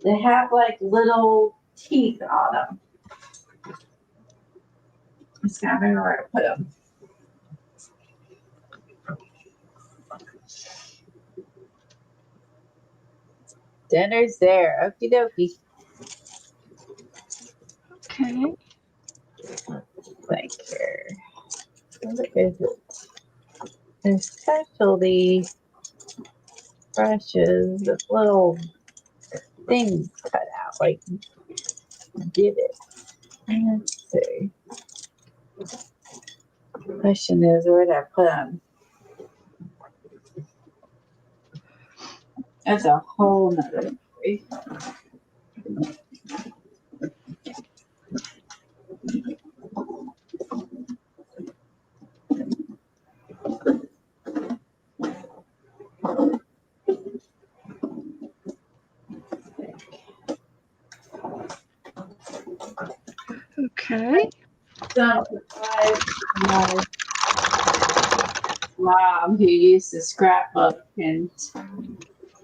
They have like little teeth on them. I just gotta remember where to put them. Dinner's there. Okie dokie. Okay. Like here. What is it? There's specialty brushes with little things cut out, like divot. Let's see. Question is, where did I put them? That's a whole nother story. Okay. Some supplies from my mom who used to scrapbook, and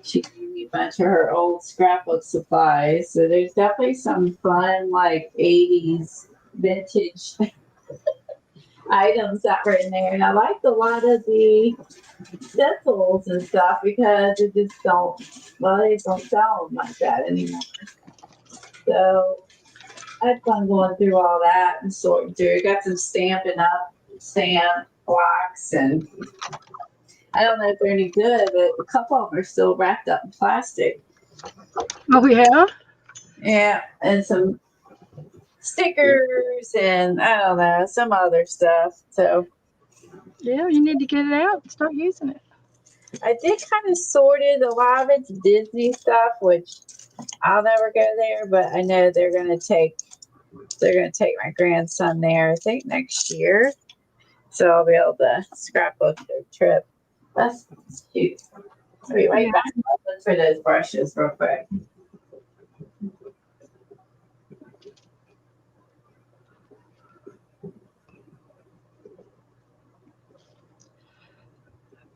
she gave me a bunch of her old scrapbook supplies. So there's definitely some fun, like 80s vintage items that were in there. And I liked a lot of the stencils and stuff because it just don't, well, they don't sell them like that anymore. So I had fun going through all that and sorting through. Got some Stampin' Up stamp blocks, and I don't know if they're any good, but a couple of them are still wrapped up in plastic. Oh yeah. Yeah, and some stickers and I don't know, some other stuff. So Yeah. You need to get it out and start using it. I did kind of sorted a lot of it's Disney stuff, which I'll never go there, but I know they're gonna take my grandson there, I think next year. So I'll be able to scrapbook their trip. That's cute. I'll be right Yeah. back. I'll look for those brushes real quick.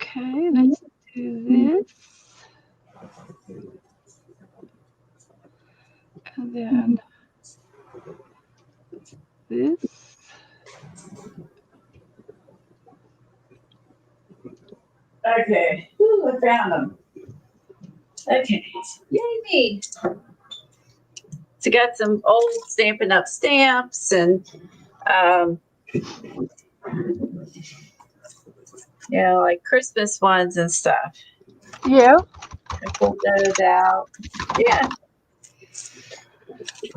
Okay. Let's do this. And then this. Okay. Ooh, I found them. Okay. Yay me. So got some old Stampin' Up stamps and um like Christmas ones and stuff. Yeah. I pulled those out. Yeah.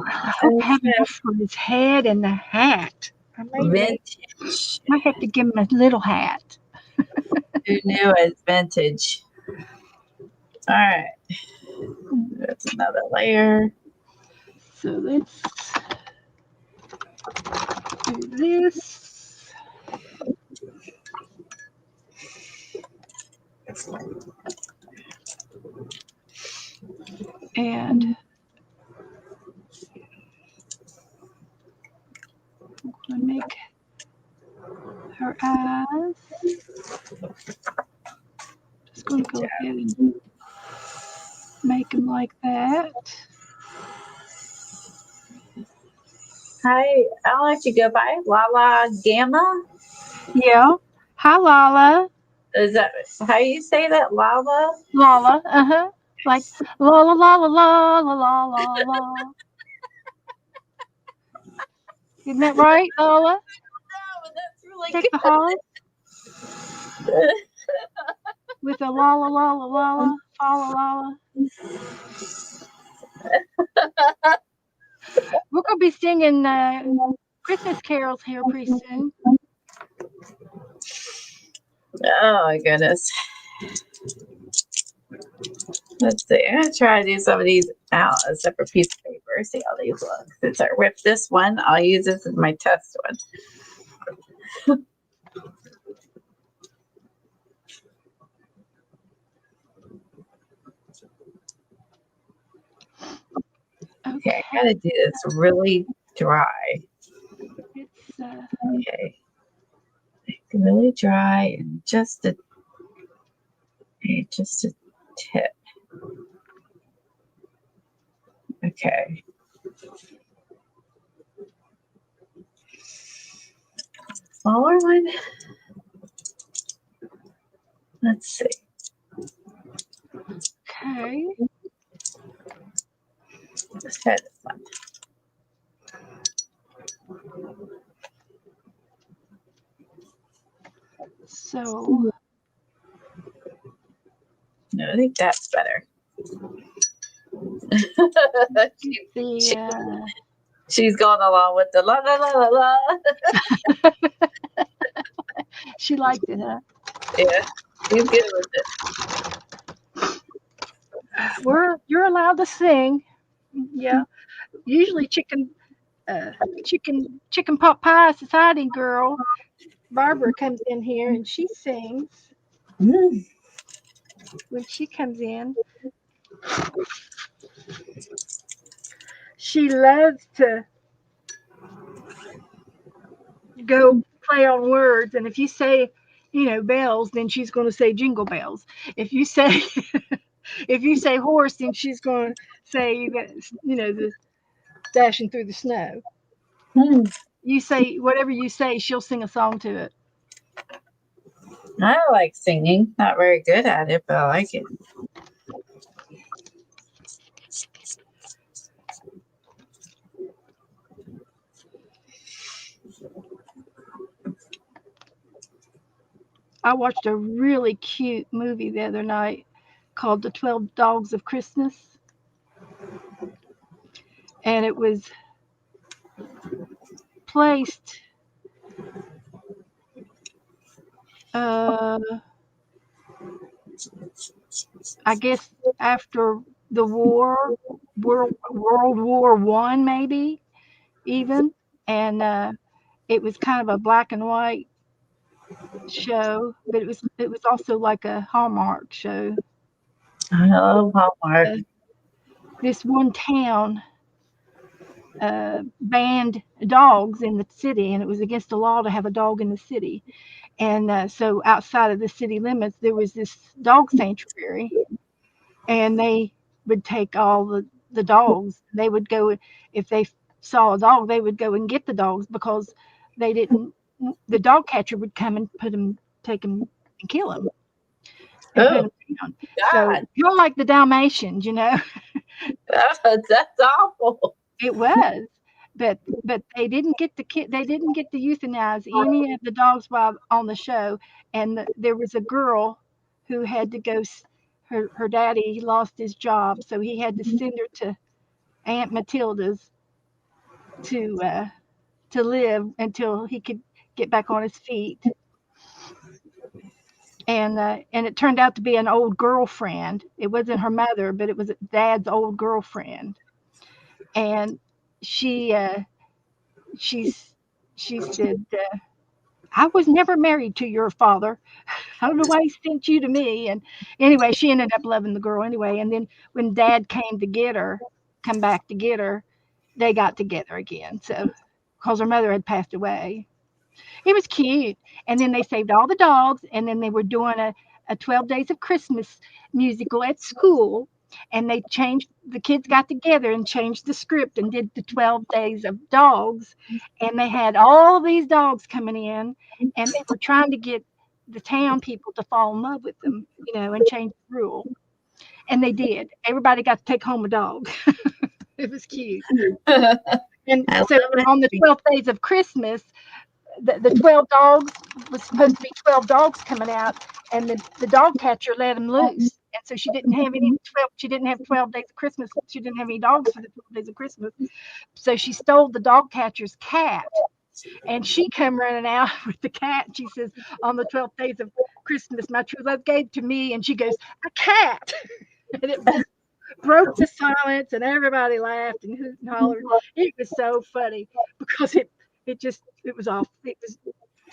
I hope And I have enough for his head and the hat. I vintage. might have to give him a little hat. Who knew it's vintage? All right. That's another layer. So let's do this. And I'm going to make her eyes. Just going to go ahead and make them like that. Hi, I'll let you go by. Lala Gamma. Yeah. Hi, Lala. Is that how you say that? Lala? Lala. Uh huh. Like la la la la la la la la la. Isn't that right, Lala? No, that's really Check the heart with a la la la la la la la la la. We're gonna be singing Christmas carols here pretty soon. Oh my goodness. Let's see. I'm gonna try to do some of these out a separate piece of paper. See how these look. Since I ripped this one, I'll use this as my test one. Okay, I gotta do this really dry. It's Okay, really dry and just a tip. Okay. Smaller one. Let's see. okay. Let's try this one. So No, I think that's better. She's going along with the la la la la la. she liked it, huh? Yeah, she's good with it. You're allowed to sing. Yeah. Usually chicken pot pie society girl Barbara comes in here and she sings Mm. when she comes in. She loves to go play on words. And if you say, bells, then she's going to say jingle bells. If you say if you say horse, then she's going to say that, the dashing through the snow. Hmm. You say whatever you say, she'll sing a song to it. I like singing. Not very good at it, but I like it. I watched a really cute movie the other night called The 12 Dogs of Christmas, and it was placed, uh, I guess, after the war, World War One, maybe even, and it was kind of a black and white show, but it was also like a Hallmark show. I love Hallmark. Uh, this one town banned dogs in the city, and it was against the law to have a dog in the city. And so outside of the city limits, there was this dog sanctuary, and they would take all the dogs. They would go, if they saw a dog, they would go and get the dogs because they didn't. The dog catcher would come and take them, and kill them and put Oh them down. So God, kind of like the Dalmatians. that's awful. It was, but they didn't get they didn't get to euthanize any of the dogs while on the show. And there was a girl who had to go. Her daddy lost his job, so he had to send her to Aunt Matilda's to uh, to live until he could get back on his feet. And it turned out to be an old girlfriend. It wasn't her mother, but it was Dad's old girlfriend. And she she's she said, I was never married to your father. I don't know why he sent you to me. And anyway, she ended up loving the girl anyway. And then when Dad come back to get her, they got together again. So, because her mother had passed away. It was cute. And then they saved all the dogs, and then they were doing a 12 Days of Christmas musical at school. And the kids got together and changed the script and did the 12 Days of Dogs. And they had all these dogs coming in, and they were trying to get the town people to fall in love with them, and change the rule. And they did. Everybody got to take home a dog. It was cute. I And love so on the it. 12th days of Christmas, the 12 dogs was supposed to be 12 dogs coming out, and the dog catcher let them loose. And so she didn't have 12 days of Christmas. She didn't have any dogs for the 12 days of Christmas. So she stole the dog catcher's cat, and she come running out with the cat. She says, on the 12th days of Christmas, my true love gave to me. And she goes, a cat. And it just broke the silence, and everybody laughed and hooted and hollered. It was so funny because it was off. It was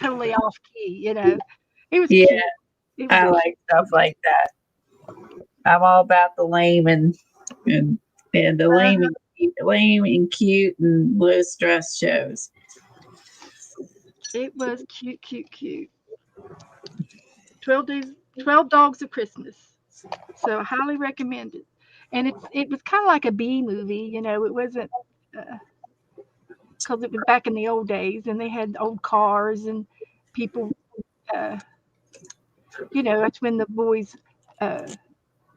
totally off key. It was Yeah, cute. It was I a cute like stuff like that. I'm all about the lame and and the lame and cute and loose dress shows. it was cute, cute, cute. 12 days, 12 dogs of Christmas. So I highly recommend it. And it was kind of like a B movie. It wasn't because it was back in the old days, and they had old cars and people. Uh, that's when the boys uh,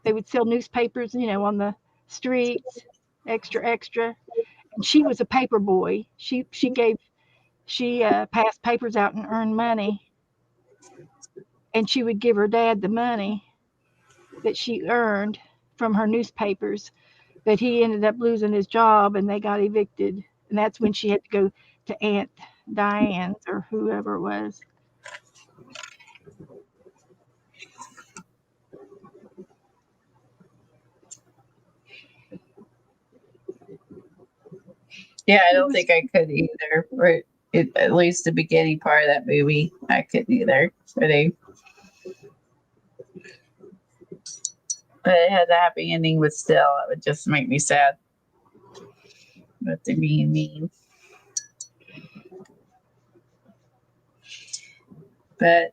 they would sell newspapers, on the streets, extra, extra. And she was a paper boy. She passed papers out and earned money, and she would give her dad the money that she earned from her newspapers. But he ended up losing his job, and they got evicted. And that's when she had to go to Aunt Diane's or whoever it was. Yeah, I It don't was think I could either. Or at least the beginning part of that movie, I couldn't either. But it has a happy ending, but still, it would just make me sad. But they're being mean. But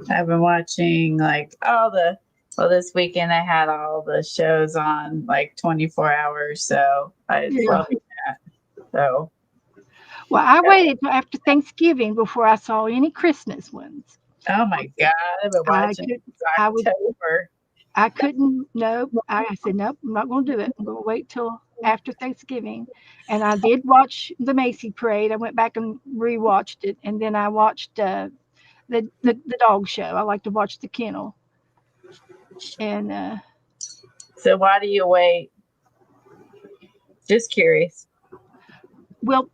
I've been watching like this weekend I had all the shows on like 24 hours. So I Yeah. love that. So, Well, I waited till after Thanksgiving before I saw any Christmas ones. oh my God, I've been I watching could, since I would, October. I couldn't. Nope. I said nope. I'm not going to do it. I'm going to wait till after Thanksgiving. And I did watch the Macy Parade. I went back and rewatched it, and then I watched the dog show. I like to watch the kennel. And So why do you wait? Just curious. well,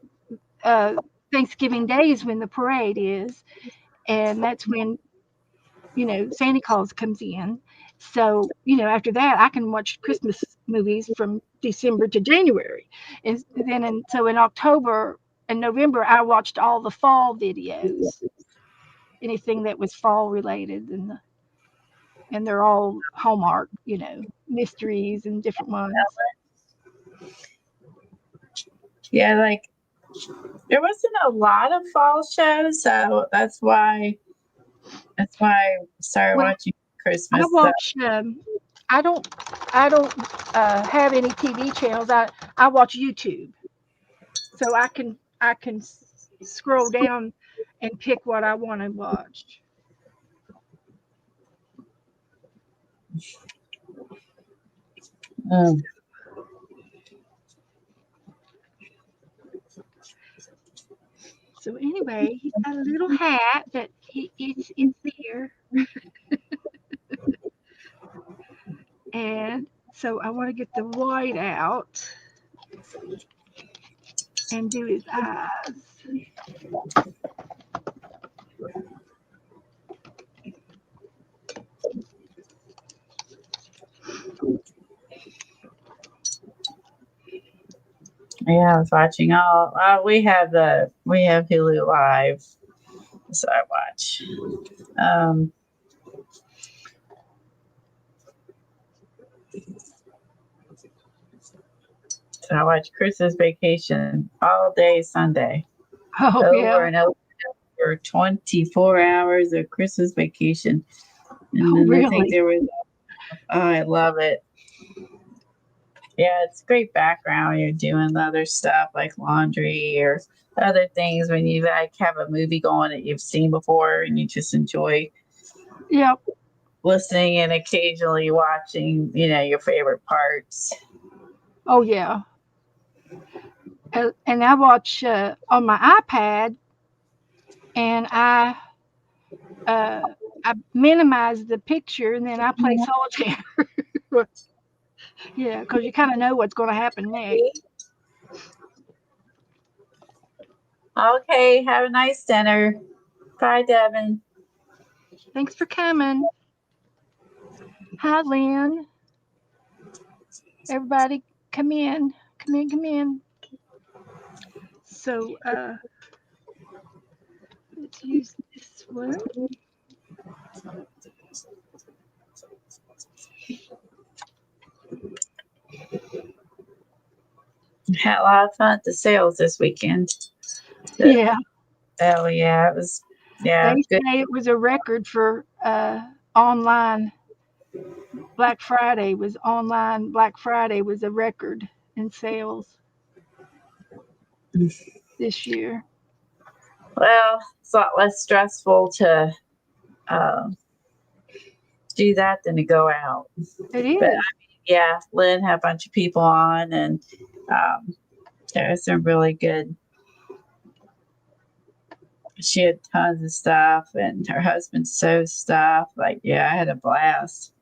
uh, Thanksgiving Day is when the parade is, and that's when Santa Claus comes in. So after that, I can watch Christmas movies from December to January, and then so in October and November, I watched all the fall videos, anything that was fall related, and they're all Hallmark, mysteries and different ones. Yeah, like there wasn't a lot of fall shows, so that's why I started Well, watching I Christmas stuff. watch. I don't. I don't have any TV channels. I watch YouTube, so I can scroll down and pick what I want to watch. Um, So anyway, he's got a little hat, but it's there, and so I want to get the white out and do his eyes. yeah, I was watching all. We have Hulu Live, so I watch. Um, so I watch Christmas Vacation all day Sunday, Oh over yeah. and over 24 hours of Christmas Vacation, and Oh then I think really? there was. Oh, I love it. Yeah, it's great background when you're doing the other stuff like laundry or other things when you like have a movie going that you've seen before and you just enjoy Yep. listening and occasionally watching, your favorite parts. Oh yeah. And I watch on my iPad, and uh, I minimize the picture, and then I play solitaire. Yeah, because you kind of know what's going to happen next. Okay, have a nice dinner. Bye, Devin. Thanks for coming. Hi, Lynn. Everybody, come in. Come in. Come in. So let's use this one. Had a lot of fun at the sales this weekend. Yeah, Oh yeah, it was they yeah, good. say it was a record for online. Black Friday was a record in sales this year. Well, it's a lot less stressful to um, do that than to go out. It But is. yeah, Lynn had a bunch of people on, and um, there was some really good. She had tons of stuff, and her husband sews stuff. Like, yeah, I had a blast.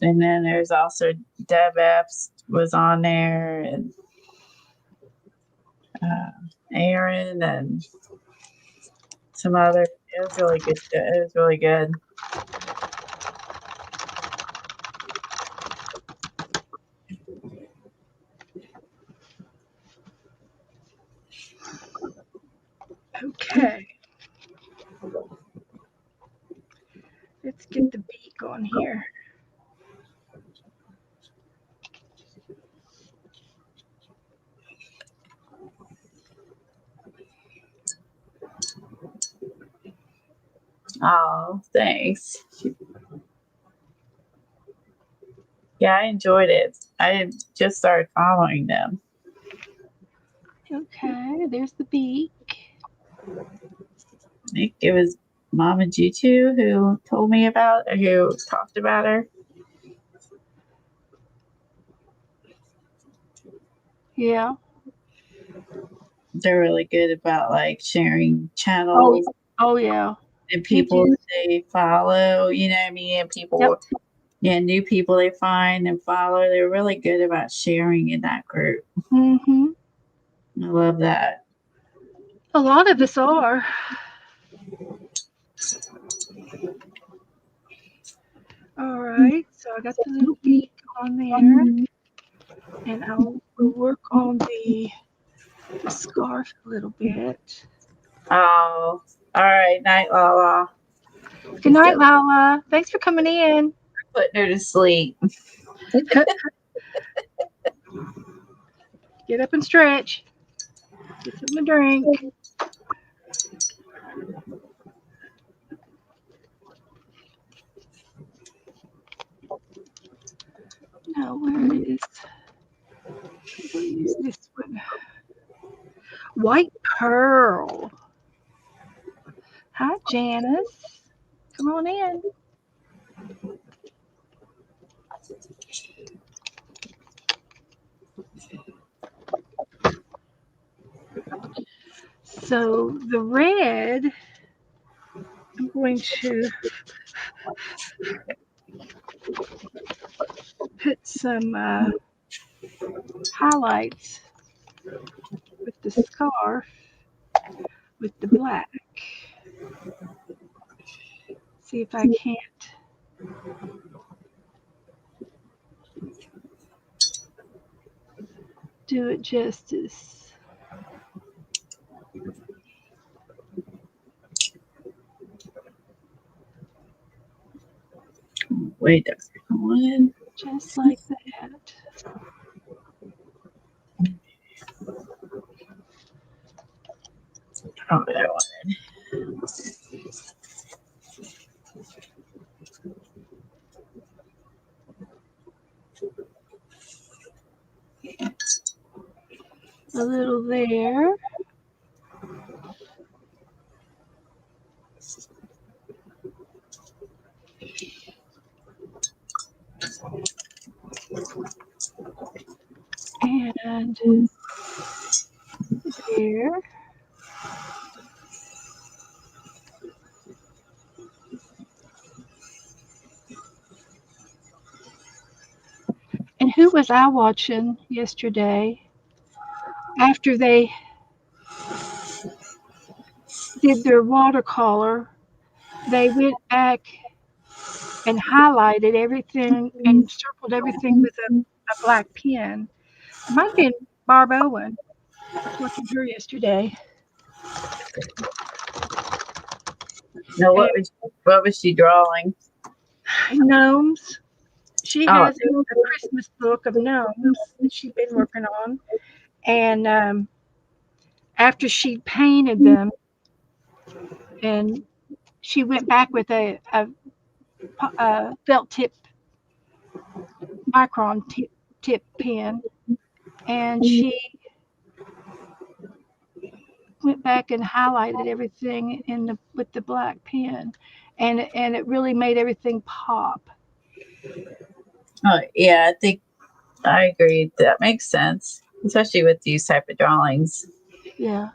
And then there's also Deb Epps was on there, and uh, Aaron, and some other. It was really good. It was really good. Okay, let's get the beak on here. Oh, thanks. Yeah, I enjoyed it. I just started following them. Okay, there's the beak. I think it was Mama Jutu who told me about, or who talked about her. Yeah. They're really good about like sharing Oh, channels oh yeah. and people YouTube. that they follow, you know what I mean? And Yep. people, yeah, new people they find and follow. They're really good about sharing in that group. Mm-hmm. I love that. A lot of us are. All right. So I got the little beak on there, and we'll work on the scarf a little bit. Oh, all right. Night, Lala. Good night, So Lala. Thanks for coming in. putting her to sleep. Get up and stretch. Get something to drink. Now, what is this one? White Pearl. Hi, Janice. Come on in. So the red, I'm going to put some highlights with the scarf with the black. See if I can't do it justice. Wait, there's one. Just like that. Oh, that one. A little there. And there. And who was I watching yesterday? After they did their watercolor, they went back and highlighted everything and circled everything with a black pen. It might have been Barb Owen. I was watching her yesterday. Now, And what was she drawing? gnomes. She Oh, has a Christmas book of gnomes that she's been working on. And after she painted them, and she went back with a felt tip micron tip pen, and she went back and highlighted everything in the with the black pen, and it really made everything pop. oh, yeah. I think I agree. That makes sense, especially with these type of drawings. Yeah.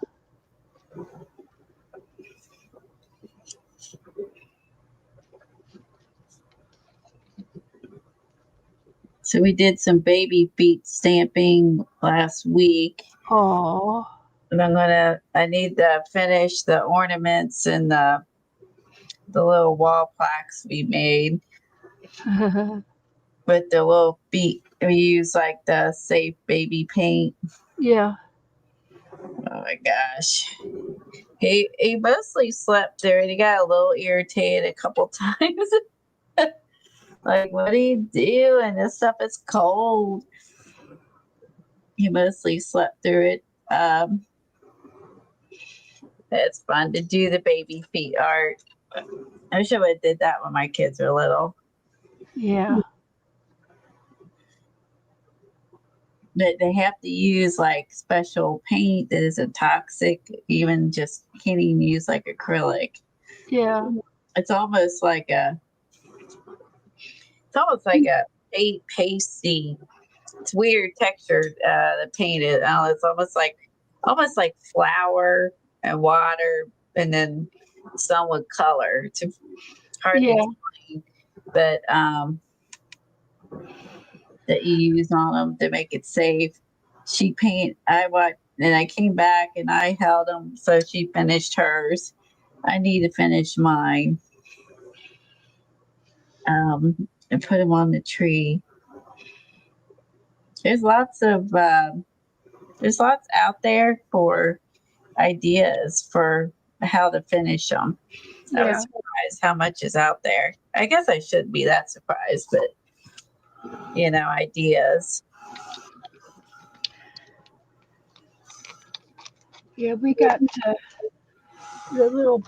So we did some baby feet stamping last week. Oh. And I need to finish the ornaments and the little wall plaques we made with the little feet. We use like the safe baby paint. Yeah. Oh my gosh. He mostly slept there and he got a little irritated a couple times. Like, what do you do? And this stuff is cold. He mostly slept through it. It's fun to do the baby feet art. I wish I would have did that when my kids were little. Yeah. But they have to use like special paint that isn't toxic. Even just can't even use like acrylic. Yeah. It's almost like a paint pasty. It's weird texture. The paint is. It's almost like flour and water, and then some with color. It's hard to Yeah. explain, but that you use on them to make it safe. She paint. I watched, and I came back and I held them. So she finished hers. I need to finish mine. And put them on the tree. There's lots of there's lots out there for ideas for how to finish them. I was Yeah. surprised how much is out there. I guess I shouldn't be that surprised, but ideas. Yeah. We got the little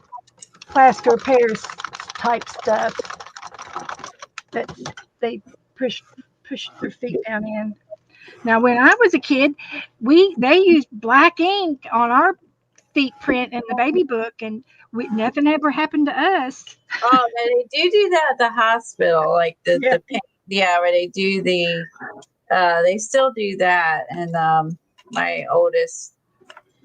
plaster of Paris type stuff that they push push their feet down in. Now, when I was a kid, we they used black ink on our feet print in the baby book, and nothing ever happened to us. Oh, they do that at the hospital, like Yeah, the pain. Yeah, where they do they still do that. And my oldest,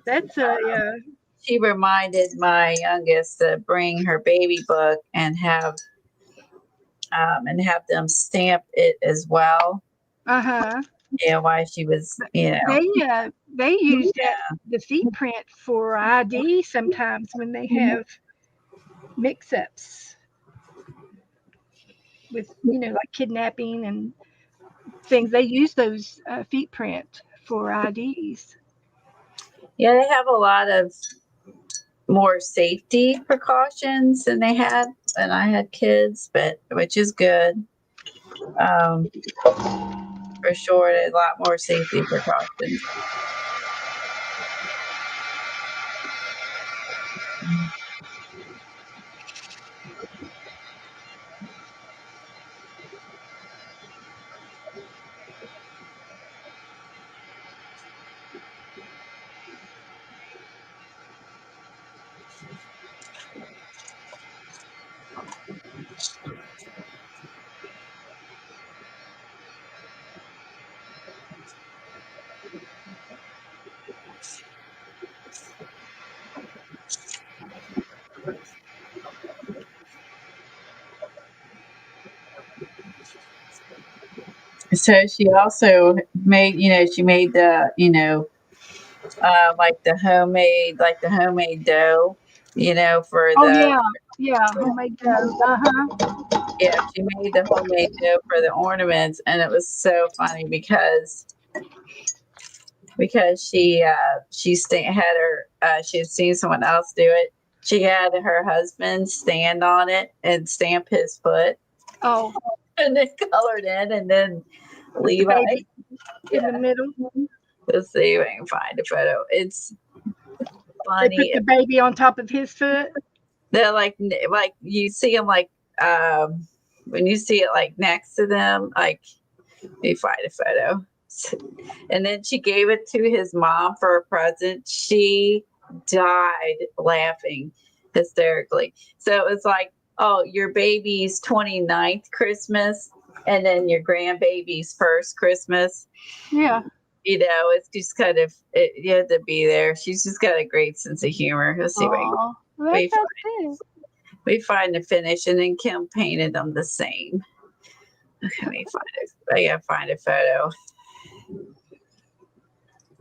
that's yeah. she reminded my youngest to bring her baby book and have them stamp it as well. Uh huh. Yeah, why she was, They use that the feet print for ID sometimes when they have mix-ups with like kidnapping and things. They use those feet print for IDs. yeah, they have a lot of more safety precautions than they had when I had kids, but which is good. Um, for sure, a lot more safety precautions. So she also made, she made like the homemade dough, for Oh the yeah, yeah, homemade dough. Uh huh. yeah, she made the homemade dough for the ornaments, and it was so funny because she had seen someone else do it. She had her husband stand on it and stamp his foot, Oh, and then colored in, and then with the Levi. baby in the Yeah, middle. let's see if I can find a photo. It's They put funny. the baby on top of his foot. They're like you see them um when you see it like next to them, like let me find a photo. And then she gave it to his mom for a present. She died laughing hysterically. So it was like, oh, your baby's 29th Christmas and then your grandbaby's first Christmas. Yeah. It's just you had to be there. She's just got a great sense of humor. Let's see if Oh, well, that we sounds good. we find the finish, and then Kim painted them the same. Let me find it. I gotta find a photo.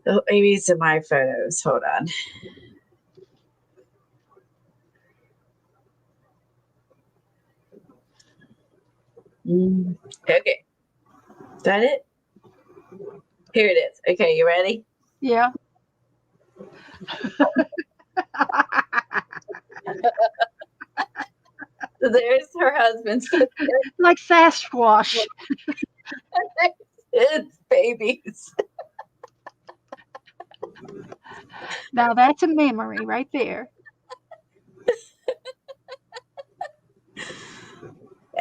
Oh, maybe it's in my photos. Hold on. Okay, is that it? Here it is. Okay, you ready? Yeah. So there's her husband's Like Sasquatch. it's babies. Now that's a memory right there.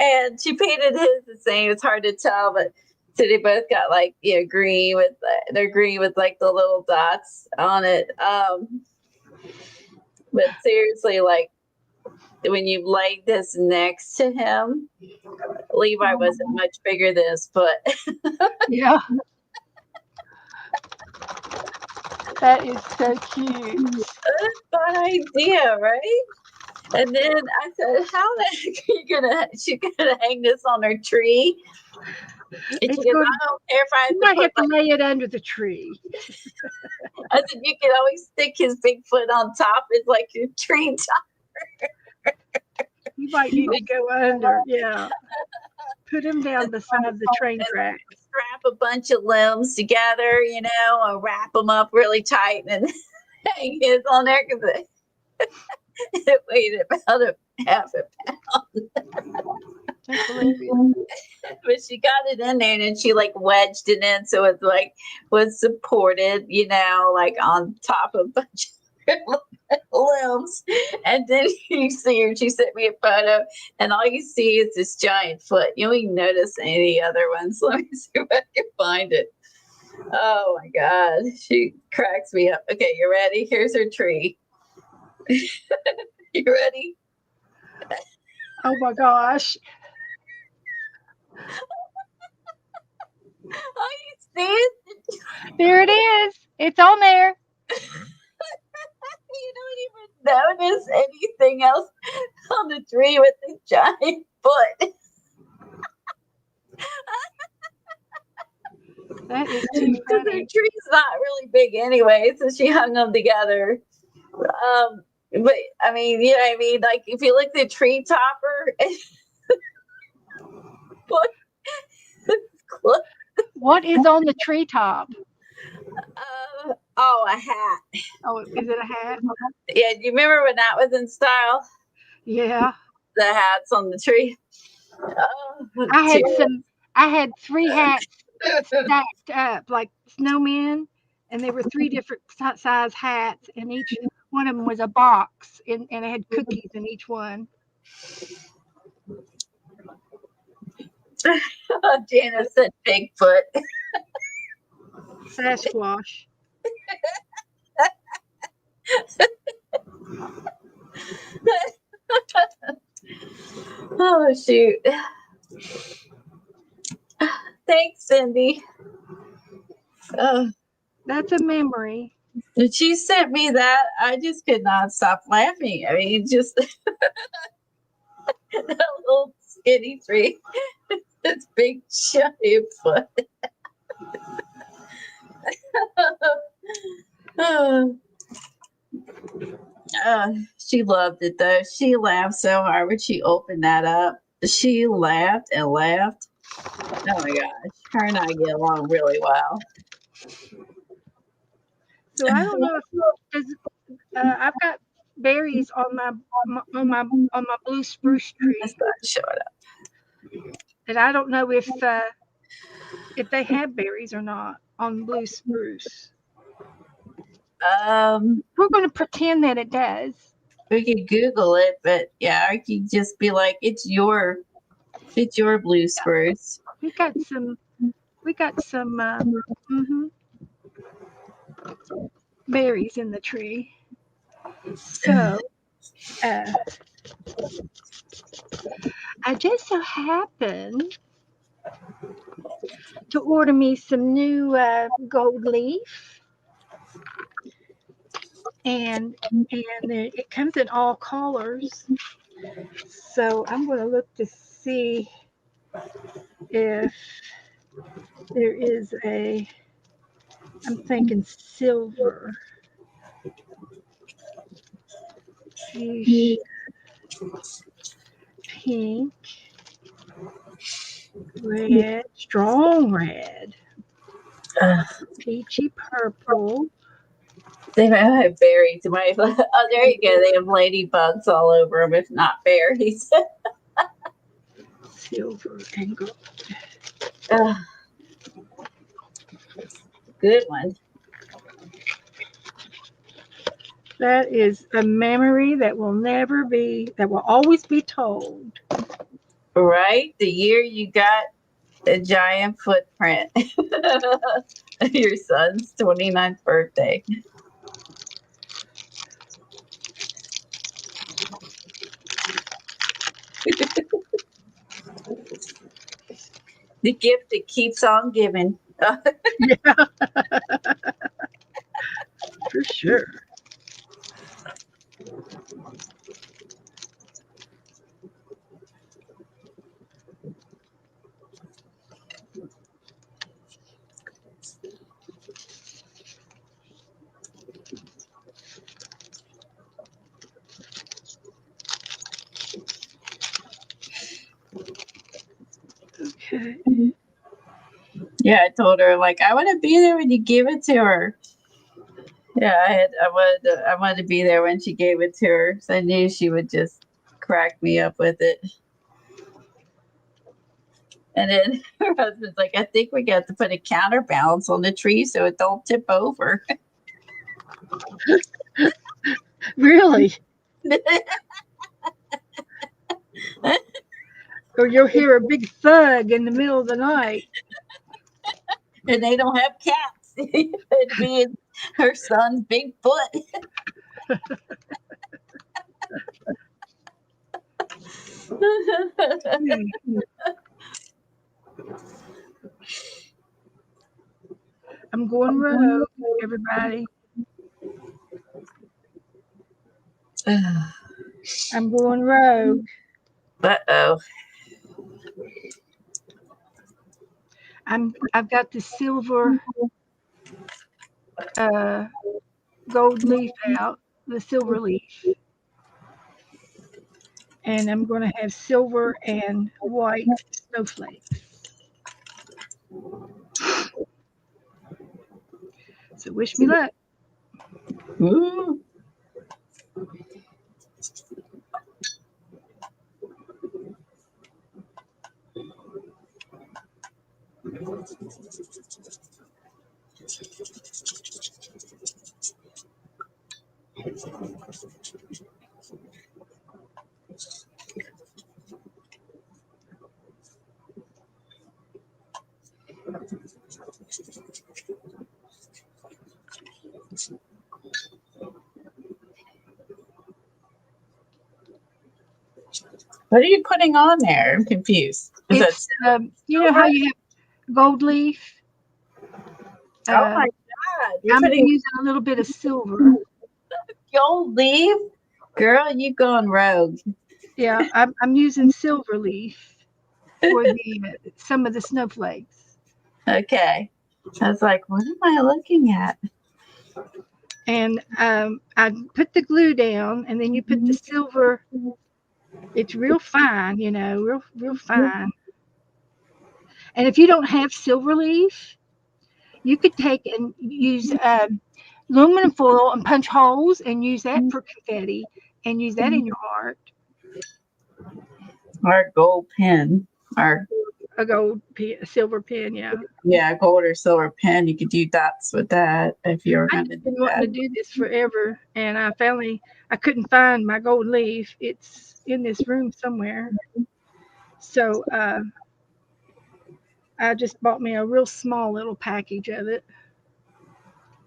And she painted his the same. It's hard to tell, but so they both got like green with they're green with like the little dots on it. But seriously, like when you lay this next to him, Levi wasn't much bigger than his foot. Yeah. That is so cute. Fun idea, right? And then I said, "How the heck are you gonna? She gonna hang this on her tree?" And she It's goes, good. "I don't care if I have You to might put have to like." lay it under the tree. I said, "You can always stick his big foot on top. It's like your tree top." You might need to go under. Yeah. Put him down beside the train track. Strap a bunch of limbs together, and wrap them up really tight and hang his on there because it weighed about a half a That's hilarious. pound. But she got it in there and then she like wedged it in so it like was supported, like on top of a bunch of limbs. And then you see her, she sent me a photo, and all you see is this giant foot. You don't even notice any other ones. Let me see if I can find it. Oh my God. She cracks me up. Okay, you ready? Here's her tree. You ready? Oh my gosh. Oh, you see it? There it is. It's on there. You don't even notice anything else on the tree with this giant foot. That is too Because her funny. tree's not really big anyway, so she hung them together. But I mean, you know what I mean? Like if you look at the tree topper, What is on the treetop? oh, a hat. Oh, is it a hat? Yeah, do you remember when that was in style? Yeah. The hats on the tree. I had 3 hats stacked up like snowmen, and they were 3 different size hats, and each one of them was a box, and it had cookies in each one. Janice said Bigfoot. Sasquatch. Oh shoot. Thanks, Cindy. That's a memory. When she sent me that, I just could not stop laughing. I mean, just that little skinny tree, this big giant foot. She loved it though. She laughed so hard when she opened that up. She laughed and laughed. Oh my gosh, her and I get along really well. So I don't know if does, I've got berries on my blue spruce Let's tree, not show it up. and I don't know if they have berries or not on blue spruce. We're going to pretend that it does. We could Google it, but yeah, I could just be like, it's your blue spruce. We got some. Mhm, berries in the tree. So uh, I just so happened to order me some new gold leaf, and it comes in all colors. So I'm going to look to see if there is a. I'm thinking silver, fuchsia, pink, red, strong red, peachy purple. They might have berries. Oh, there you go. They have ladybugs all over them, if not berries. Silver and gold. Good one. That is a memory that will always be told. Right? The year you got a giant footprint. Your son's 29th birthday. The gift that keeps on giving. Yeah, for sure. Okay. Yeah, I told her like I want to be there when you give it to her. Yeah, I wanted to be there when she gave it to her. So I knew she would just crack me up with it. And then her husband's like, I think we got to put a counterbalance on the tree so it don't tip over. Really? Or you'll hear a big thug in the middle of the night. And they don't have cats. It'd be her son's big foot. Hmm. I'm going rogue, everybody. I'm going rogue. Uh-oh. I've got the silver uh, gold leaf out, the silver leaf, and I'm going to have silver and white snowflakes. So wish me luck. Ooh. What are you putting on there? I'm confused. Is that It's you know how silver? you have gold leaf. Oh Uh, my God. You're I'm putting using a little bit of silver. gold leaf? Girl, you going rogue. Yeah, I'm using silver leaf for the some of the snowflakes, Okay. I was like, what am I looking at? and I put the glue down, and then you put the silver. It's real fine, real fine. And if you don't have silver leaf, you could take and use aluminum foil and punch holes and use that for confetti and use that in your heart. Our gold pen. Our A gold pen, a silver pen, yeah. yeah, gold or silver pen. You could do dots with that if you were I gonna just do been wanting that. to do this forever, and I couldn't find my gold leaf. It's in this room somewhere. So I just bought me a real small little package of it.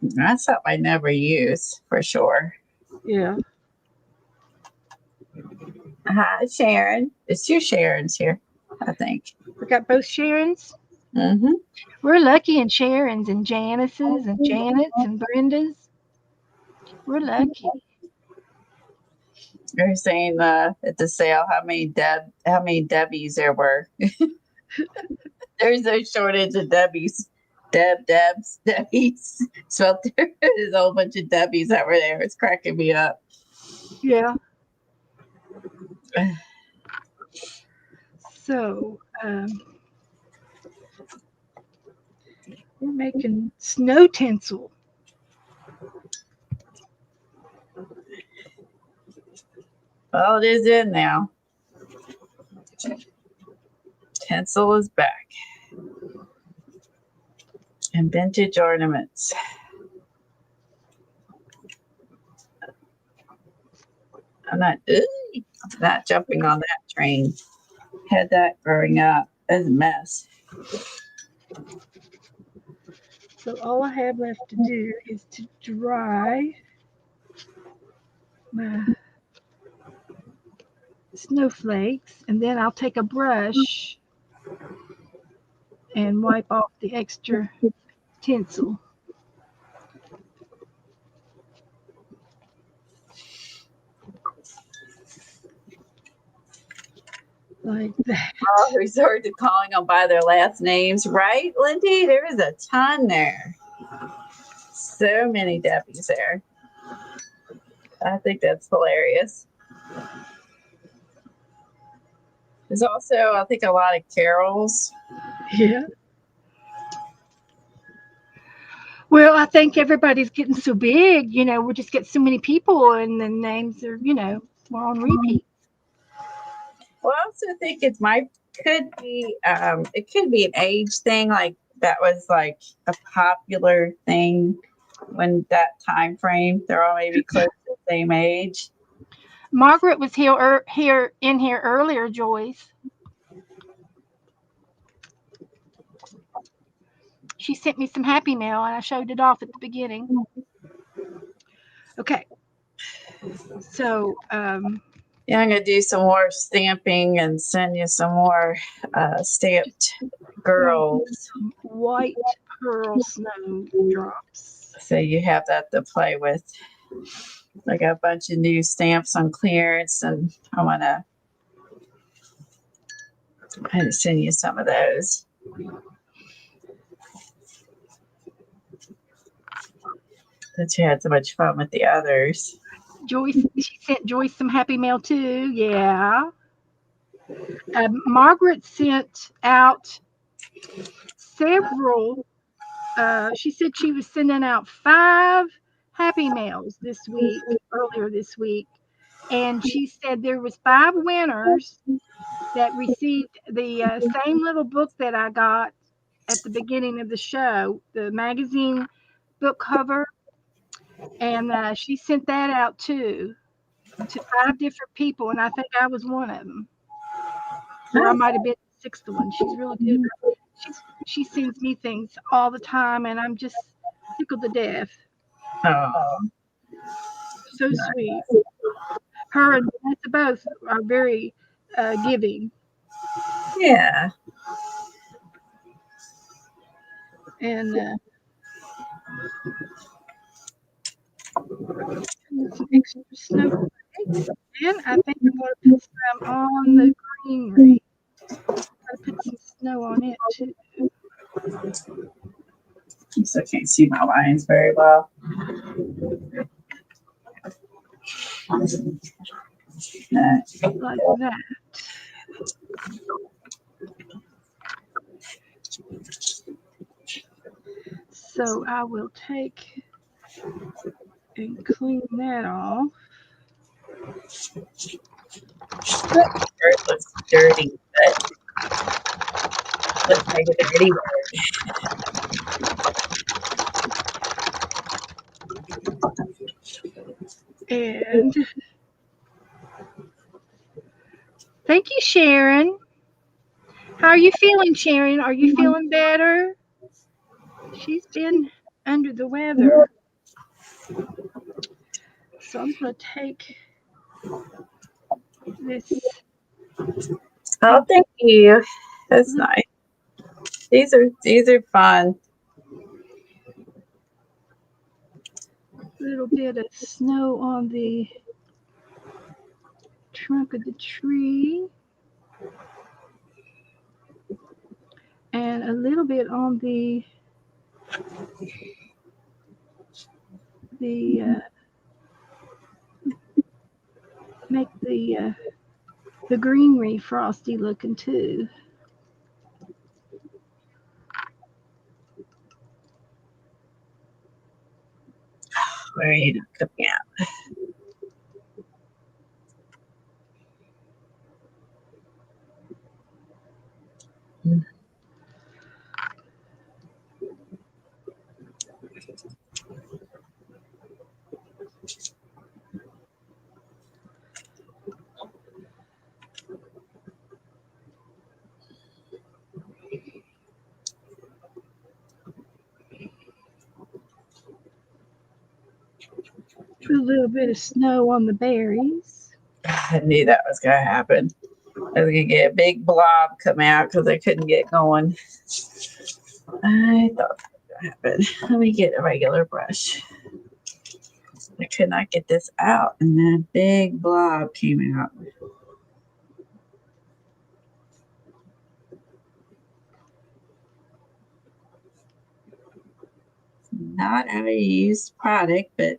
That's something I never use for sure. Yeah. Hi, Sharon. It's two Sharons here, I think. We got both Sharons. Mm-hmm. We're lucky in Sharons and Janices and Janets and Brendas. We're lucky. You're saying at the sale how many Debbies there were. There's no shortage of Debbies. Debs, Debbies. So there's a whole bunch of Debbies that were there. It's cracking me up. Yeah. So we're making snow tinsel. Well, it is in now. Tinsel is back. And vintage ornaments. I'm not jumping on that train. had that growing up. It's a mess. So all I have left to do is to dry my snowflakes, and then I'll take a brush and wipe off the extra tinsel. Like that. Oh, resort to calling them by their last names, right, Lindy? There is a ton there. So many Debbies there. I think that's hilarious. There's also, I think, a lot of Carols. Yeah. Well, I think everybody's getting so big, we just get so many people and the names are, we're on repeat. Well, I also think it could be an age thing, like that was like a popular thing when that time frame. They're all maybe close to the same age. Margaret was here earlier, Joyce. She sent me some happy mail and I showed it off at the beginning. Okay. So, Yeah, I'm gonna do some more stamping and send you some more stamped girls. white pearl snowdrops. So you have that to play with. I got a bunch of new stamps on clearance, and I want to send you some of those. Since you had so much fun with the others. Joyce, she sent Joyce some happy mail too. Yeah. Margaret sent out several. She said she was sending out 5 happy mails earlier this week, and she said there was 5 winners that received the same little book that I got at the beginning of the show, the magazine book cover, and she sent that out too to 5 different people, and I think I was one of them, or I might have been the 6th one. She's really good. She sends me things all the time, and I'm just tickled to death. Oh, So sweet. Her and Vanessa both are very giving. yeah. And some extra snowflakes. And I think I'm going to put some on the greenery. I'll put some snow on it too. So I can't see my lines very well. Like that. So I will take and clean that off. It looks dirty, but looks like a dirty And thank you, Sharon. How are you feeling, Sharon? Are you feeling better? She's been under the weather. So I'm going to take this. Oh, thank you. That's nice. These are fun. Little bit of snow on the trunk of the tree. And a little bit on the make the greenery frosty looking too. Where are you coming out? little bit of snow on the berries. I knew that was going to happen. I was going to get a big blob come out because I couldn't get going. I thought that was going to happen. Let me get a regular brush. I could not get this out, and then a big blob came out. Not how you use product, but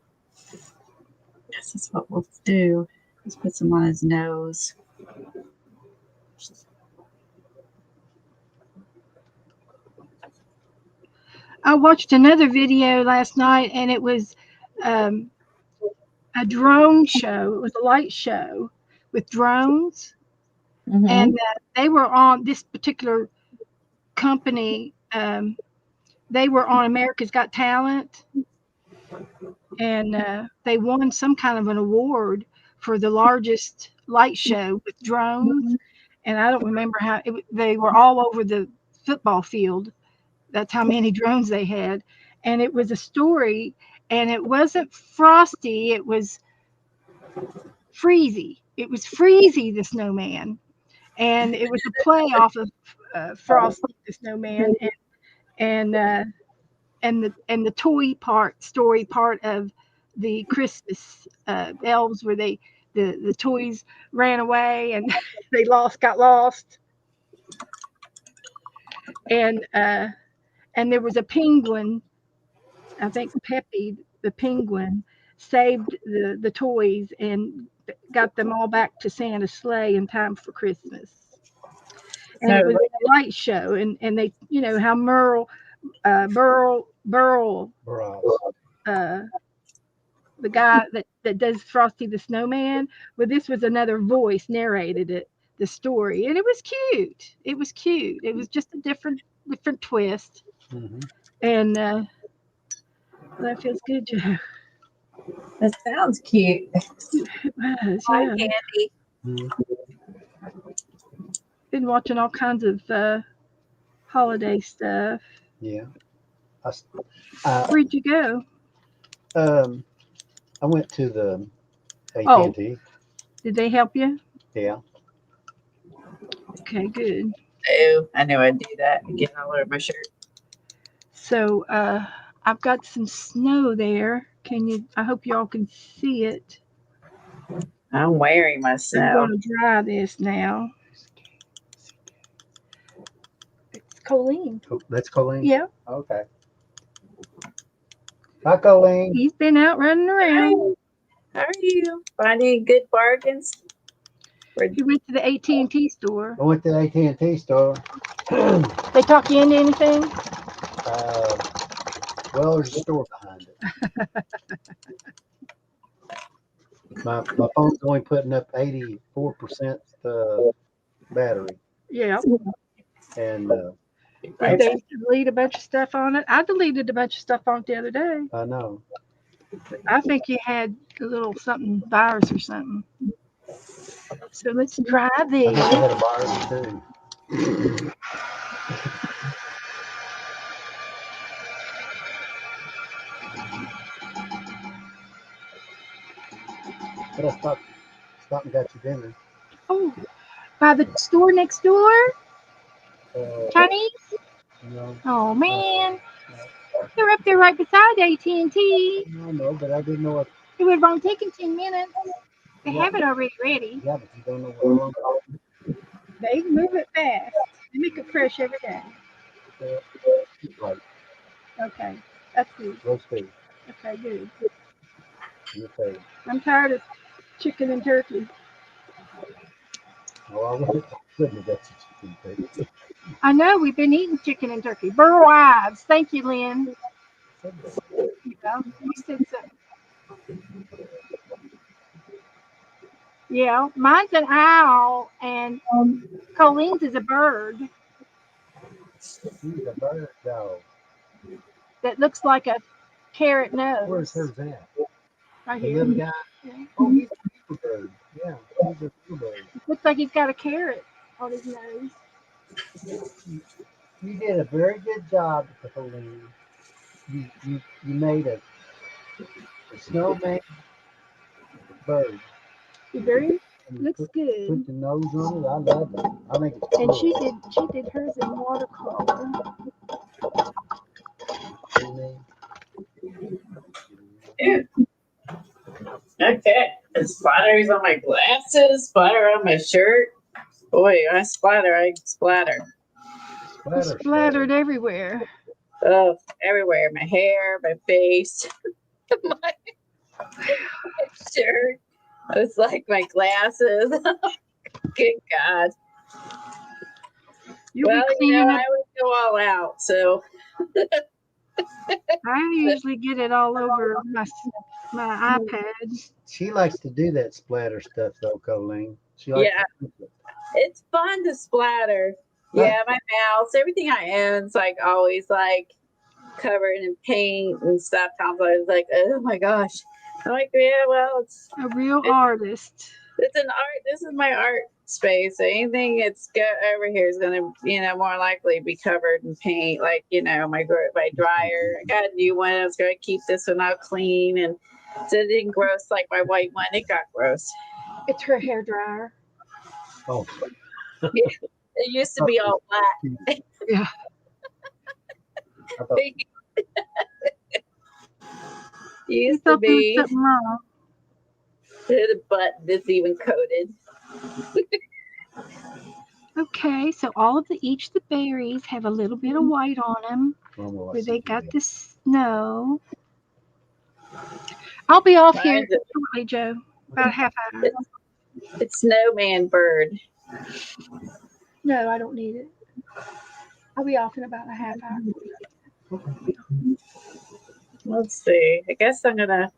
this is what we'll do. Let's put some on his nose. I watched another video last night, and it was um, a drone show. It was a light show with drones, Mm-hmm. and they were on this particular company. They were on America's Got Talent, and they won some kind of an award for the largest light show with drones. And I don't remember how they were all over the football field. That's how many drones they had. And it was a story, and it wasn't Frosty, it was Freezy. It was Freezy the snowman. And it was a play off of Frosty the snowman, and and the toy part story part of the Christmas elves, where the toys ran away and they got lost, and there was a penguin. I think Peppy the penguin saved the toys and got them all back to Santa's sleigh in time for Christmas. And it So, was a light show, and they, how Burl, uh, the guy that does Frosty the Snowman. Well, this was another voice narrated the story, and it was cute. It was cute. It was just a different twist, and that feels good, Joe. that sounds cute. It was, Hi, yeah. Candy. Been watching all kinds of holiday stuff. Yeah. Where'd you go? I went to the Oh. AT&T. Did they help you? Yeah. Okay, good. Oh, I knew I'd do that. Get all over my shirt. So I've got some snow there. I hope y'all can see it. I'm wearing my I'm snow. going to dry this now. It's Coleen. That's Coleen? Yeah. Okay. Hi, Coleen. He's been out running around. How are you? Finding good bargains? He went to the AT&T store. I went to the AT&T store. They talk you into anything? Well, there's a store behind it. My phone's only putting up 84% battery. Yeah. And Did they delete a bunch of stuff on it? I deleted a bunch of stuff on it the other day. I know. I think you had a little something, virus or something. So let's try I this. think I had a virus too. But I stopped and got you dinner. Oh, by the store next door? Chinese? No. Oh, man. They're up there right beside AT&T. I know, but I didn't know what. It would have only taken 10 minutes. They have it already ready. Yeah, but you don't know what. They move it fast. They make it fresh every day. Right. Okay, that's good. Roast beef. Okay, good. Your favorite. I'm tired of chicken and turkey. Oh, I wouldn't have got you chicken and turkey. I know we've been eating chicken and turkey. Burr wives. Thank you, Lynn. Yeah, you said so. Yeah, mine's an owl, and Colleen's is a bird She's a bird dog. that looks like a carrot nose. Where's hers at? Right The here. little guy? Yeah. Oh, he's a little bird. Yeah, he's a little bird. Looks like he's got a carrot on his nose. You did a very good job, Coleen. You made a snowman bird. Blueberry And looks put good. the nose on it. I love it. I think it's And cool. she did hers in watercolor. Ew. Okay. And splatters on my glasses, splatter on my shirt. Boy, I splatter. You Splatter, splattered splatter. everywhere. Oh, everywhere. My hair, my face, my shirt. It's like my glasses. Good God. You'll be Well, cleaning I up. always go all out. So I usually get it all over my iPad. She likes to do that splatter stuff though, Coleen. She likes yeah, to do it. it's fun to splatter. Huh? Yeah, my mouse, everything I own's like always like covered in paint and stuff. Tom's always like, oh my gosh. I'm like, yeah, well, A real it's artist. it's an art. This is my art space. So anything that's over here is gonna, more likely be covered in paint. Like, my dryer. I got a new one. I was gonna keep this one out clean, and so it didn't gross like my white one. It got gross. It's her hair dryer. Oh, Yeah, it used to be all black. Yeah. I thought It You used to thought there was be something wrong. the button that's even coated. Okay, so each the berries have a little bit of white on them Mama where wants to they do got that. the snow. I'll be off here Mine's a, shortly, Joe. About a half hour. it's snowman bird. No, I don't need it. I'll be off in about a half hour. Let's see. I guess I'm gonna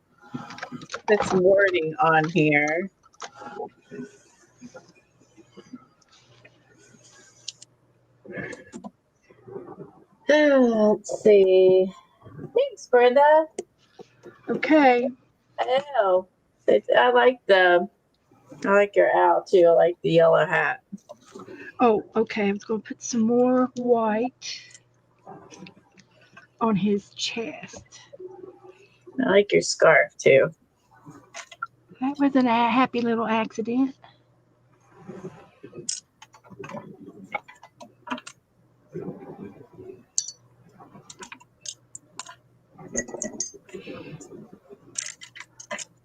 put some wording on here. Let's see. Thanks, Brenda. Okay. Oh, I like your owl too. I like the yellow hat. Oh, okay. I was going to put some more white on his chest. I like your scarf too. That was a happy little accident.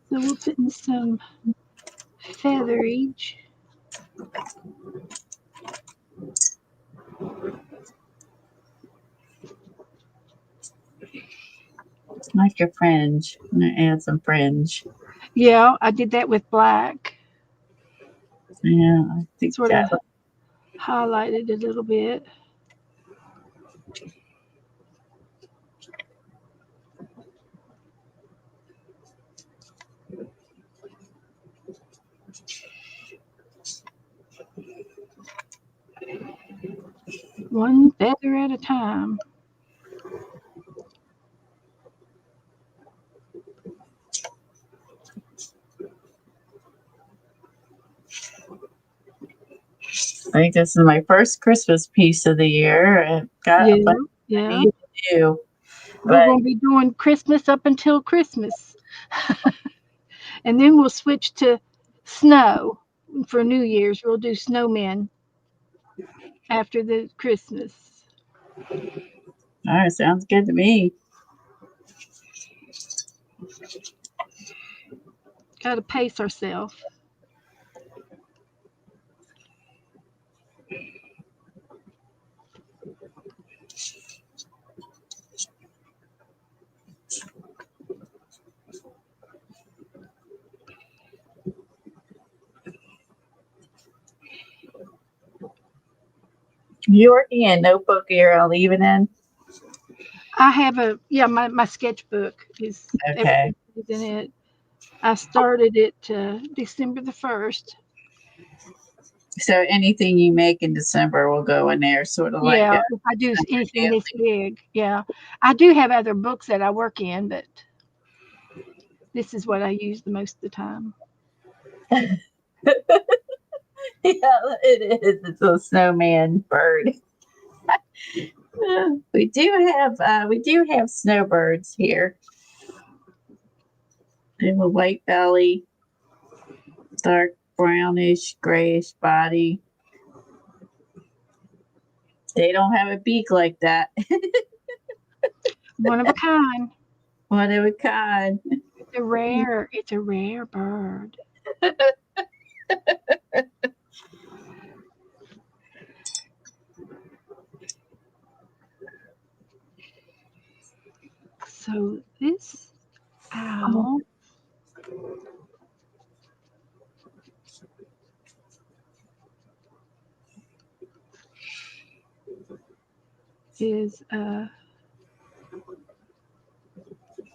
So we're putting some featherage. I like your fringe. I'm gonna add some fringe. Yeah, I did that with black. Yeah, I think Sort of that. highlighted a little bit. One feather at a time. I think this is my first Christmas piece of the year. I've got Yeah, a bunch I yeah. need to do, We're but going to be doing Christmas up until Christmas. And then we'll switch to snow for New Year's. We'll do snowmen after the Christmas. all right, sounds good to me. Got to pace ourselves. You working in notebook you're leaving in? I have my sketchbook is Okay. everything is in it. I started it December the 1st. So anything you make in December will go in there, sort of like Yeah, a if I do anything daily. this big, yeah. I do have other books that I work in, but this is what I use the most of the time. Yeah, it is. It's a snowman bird. We do have snowbirds here. They have a white belly. dark brownish, grayish body. They don't have a beak like that. One of a kind. One of a kind. It's a rare bird. So this owl is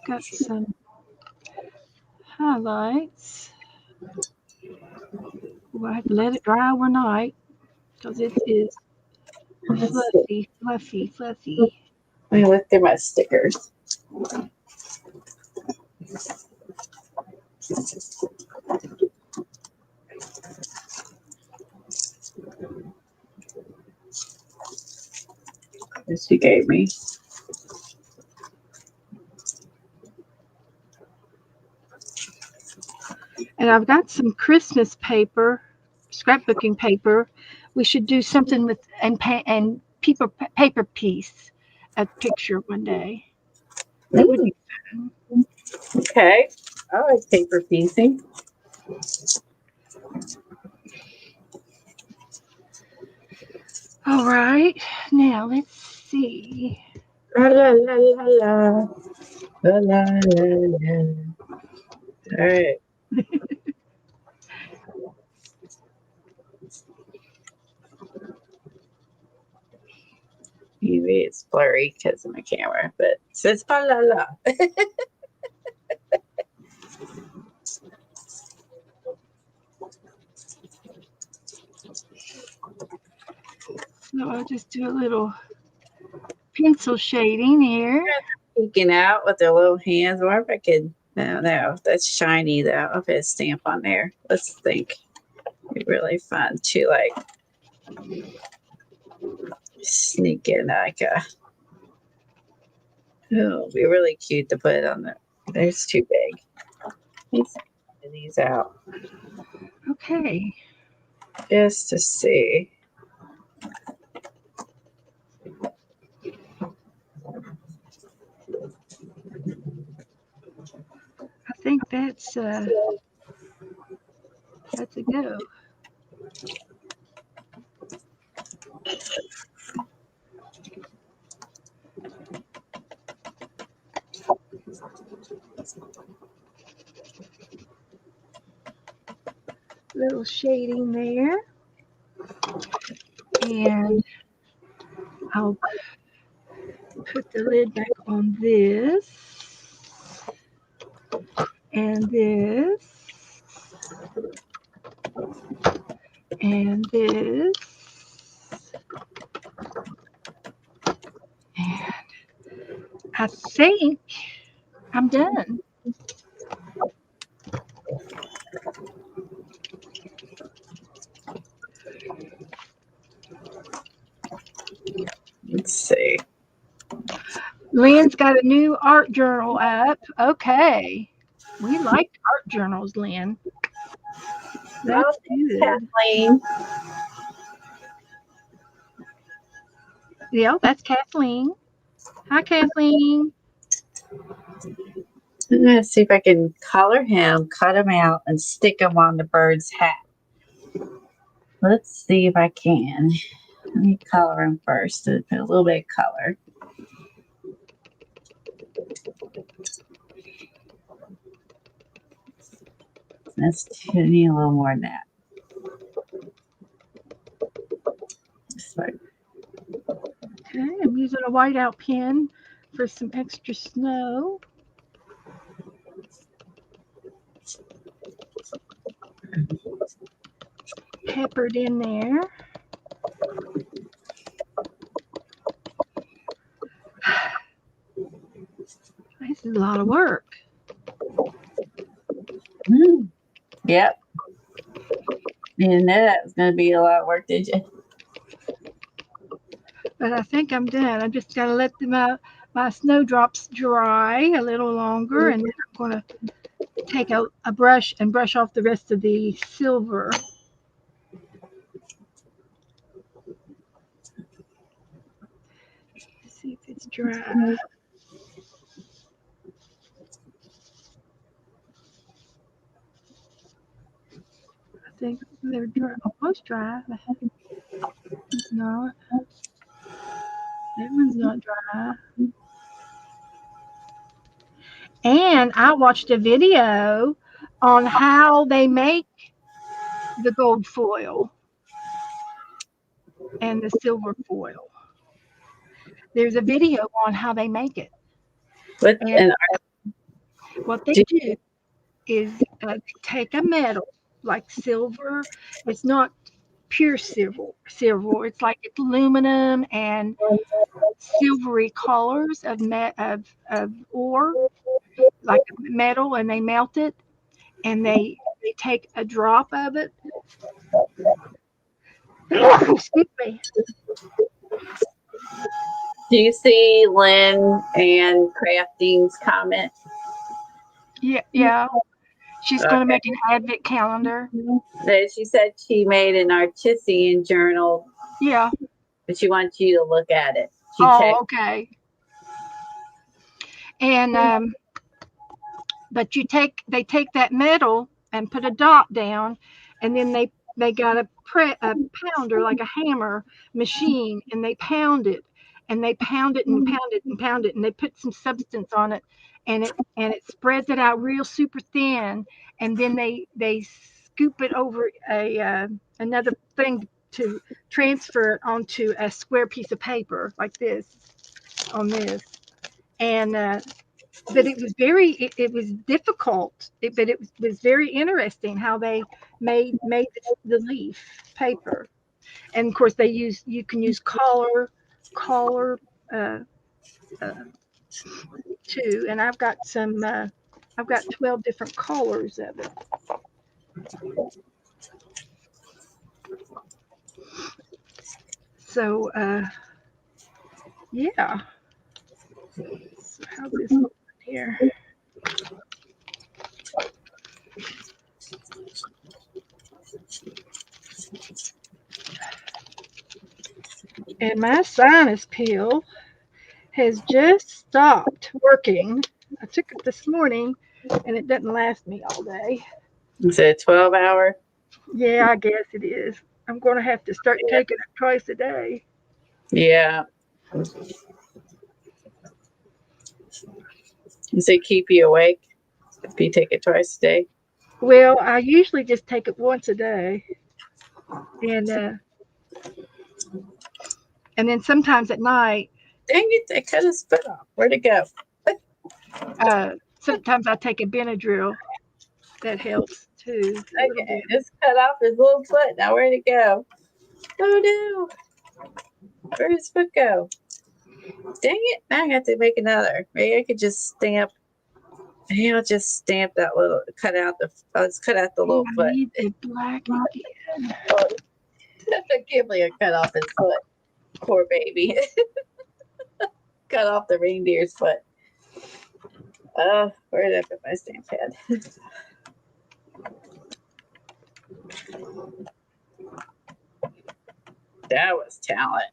got some highlights. Well, I have to let it dry overnight because it is fluffy. Let me look through my stickers. This you gave me. And I've got some Christmas paper, scrapbooking paper. We should do something with and paper piece a picture one day. That would be fun. Okay. I like paper piecing. All right. Now let's see. La la la la la. La la la la. All right. Maybe it's blurry because of my camera, but it says la la la. So I'll just do a little pencil shading here. Peeking out with their little hands. I wonder if I could. No, that's shiny though. I'll put a stamp on there. Let's think. It'd be really fun to like sneak in like a. Oh, it'd be really cute to put on there. There's too big. Let's get these out Okay. just to see. I think that's a go. Little shading there. And I'll put the lid back on this and this and this. And I think I'm done. Let's see. Lynn's got a new art journal up. Okay. We liked art journals, Lynn. That's good. Kathleen. Yeah, that's Kathleen. Hi, Kathleen. I'm gonna see if I can color him, cut him out, and stick him on the bird's hat. Let's see if I can. Let me color him first to put a little bit of color. Need a little more than that. Okay, I'm using a whiteout pen for some extra snow. Peppered in there. This is a lot of work. Yep. You didn't know that was going to be a lot of work, did you? But I think I'm done. I just got to let my snowdrops dry a little longer, and then I'm going to take a brush and brush off the rest of the silver. See if it's dry. I think they're dry, almost dry. It's not. That one's not dry. And I watched a video on how they make the gold foil and the silver foil. There's a video on how they make it. What And and what they do is they take a metal like silver. It's not pure silver. Silver. It's like it's aluminum and silvery colors of ore, like metal, and they melt it, and they take a drop of it. Excuse me. do you see Lynn and Crafting's comment? Yeah, yeah. She's going to Okay. make an advent calendar. She said she made an artisan journal, Yeah. but she wants you to look at it. She Oh, okay. And but they take that metal and put a dot down, and then they got a pounder like a hammer machine, and they pound it, and they pound it and pound it and pound it, and they put some substance on it, and it spreads it out real super thin, and then they scoop it over another thing to transfer it onto a square piece of paper like this on this. And but it was difficult, but it was very interesting how they made the leaf paper. And of course you can use color uh, uh, too. And I've got 12 different colors of it. So yeah. So how's this look here? And my sinus pill has just stopped working. I took it this morning, and it doesn't last me all day. Is it a 12-hour? Yeah, I guess it is. I'm going to have to start taking it twice a day. Yeah. Does it keep you awake if you take it twice a day? Well, I usually just take it once a day, and then sometimes at night. Dang it, they cut his foot off. Where'd it go? Sometimes I take a Benadryl. That helps too. Okay, just cut off his little foot. Now where'd it go? Oh no. Where'd his foot go? Dang it. Now I have to make another. Maybe I could just stamp. Maybe I'll just stamp that little, let's cut out the little I foot. need the black again. I can't believe I cut off his foot. Poor baby. Cut off the reindeer's foot. Where did I put my stamp pad? That was talent.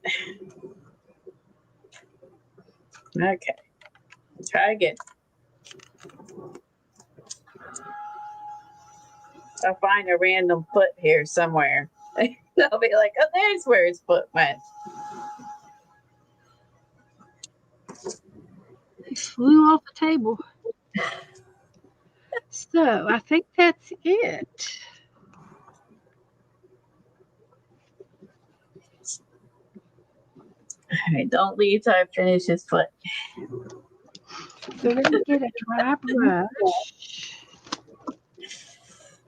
Okay. Try again. I'll find a random foot here somewhere. I'll be like, oh, there's where his foot went. He flew off the table. So I think that's it. All right, don't leave till I finish his foot. So let me get a dry brush.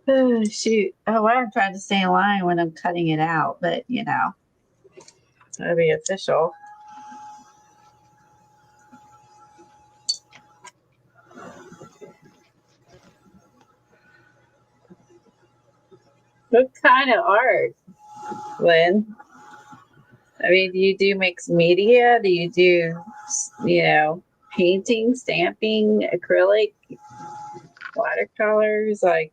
Oh, shoot. Oh, I'm trying to stay in line when I'm cutting it out, but you know, that'll be official. What kind of art, Lynn? I mean, do you do mixed media? Do you do, painting, stamping, acrylic? watercolors, like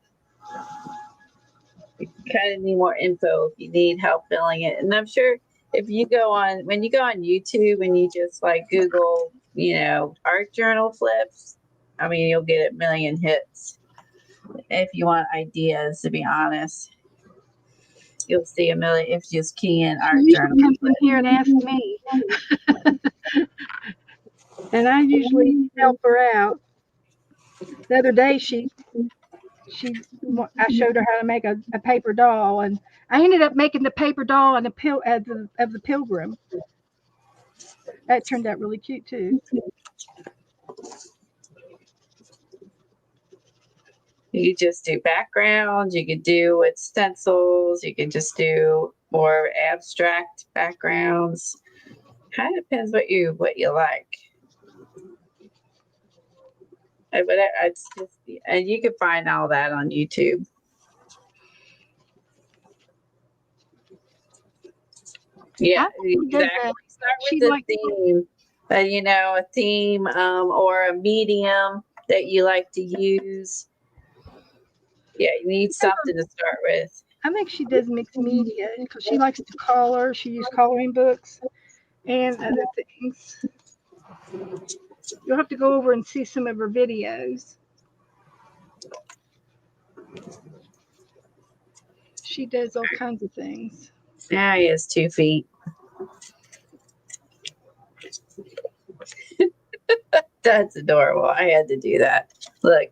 you kind of need more info if you need help filling it. And I'm sure if you when you go on YouTube and you just like Google, art journal flips, I mean, you'll get a million hits. If you want ideas, to be honest, you'll see a million if you just key in She art usually journal comes in here and asks flip. me, and I usually help her out. The other day, I showed her how to make a paper doll, and I ended up making the paper doll and of the pilgrim. That turned out really cute too. You just do backgrounds, you could do with stencils, you could just do more abstract backgrounds. Kind of depends what you like. But it's just, and you can find all that on YouTube. Yeah, She does exactly. that. Start She with a like theme, a theme or a medium that you like to use. Yeah, you need something to start with. I think she does mixed media because she likes to color. She uses coloring books and other things. You'll have to go over and see some of her videos. She does all kinds of things. Now he has 2 feet. That's adorable. I had to do that. Look,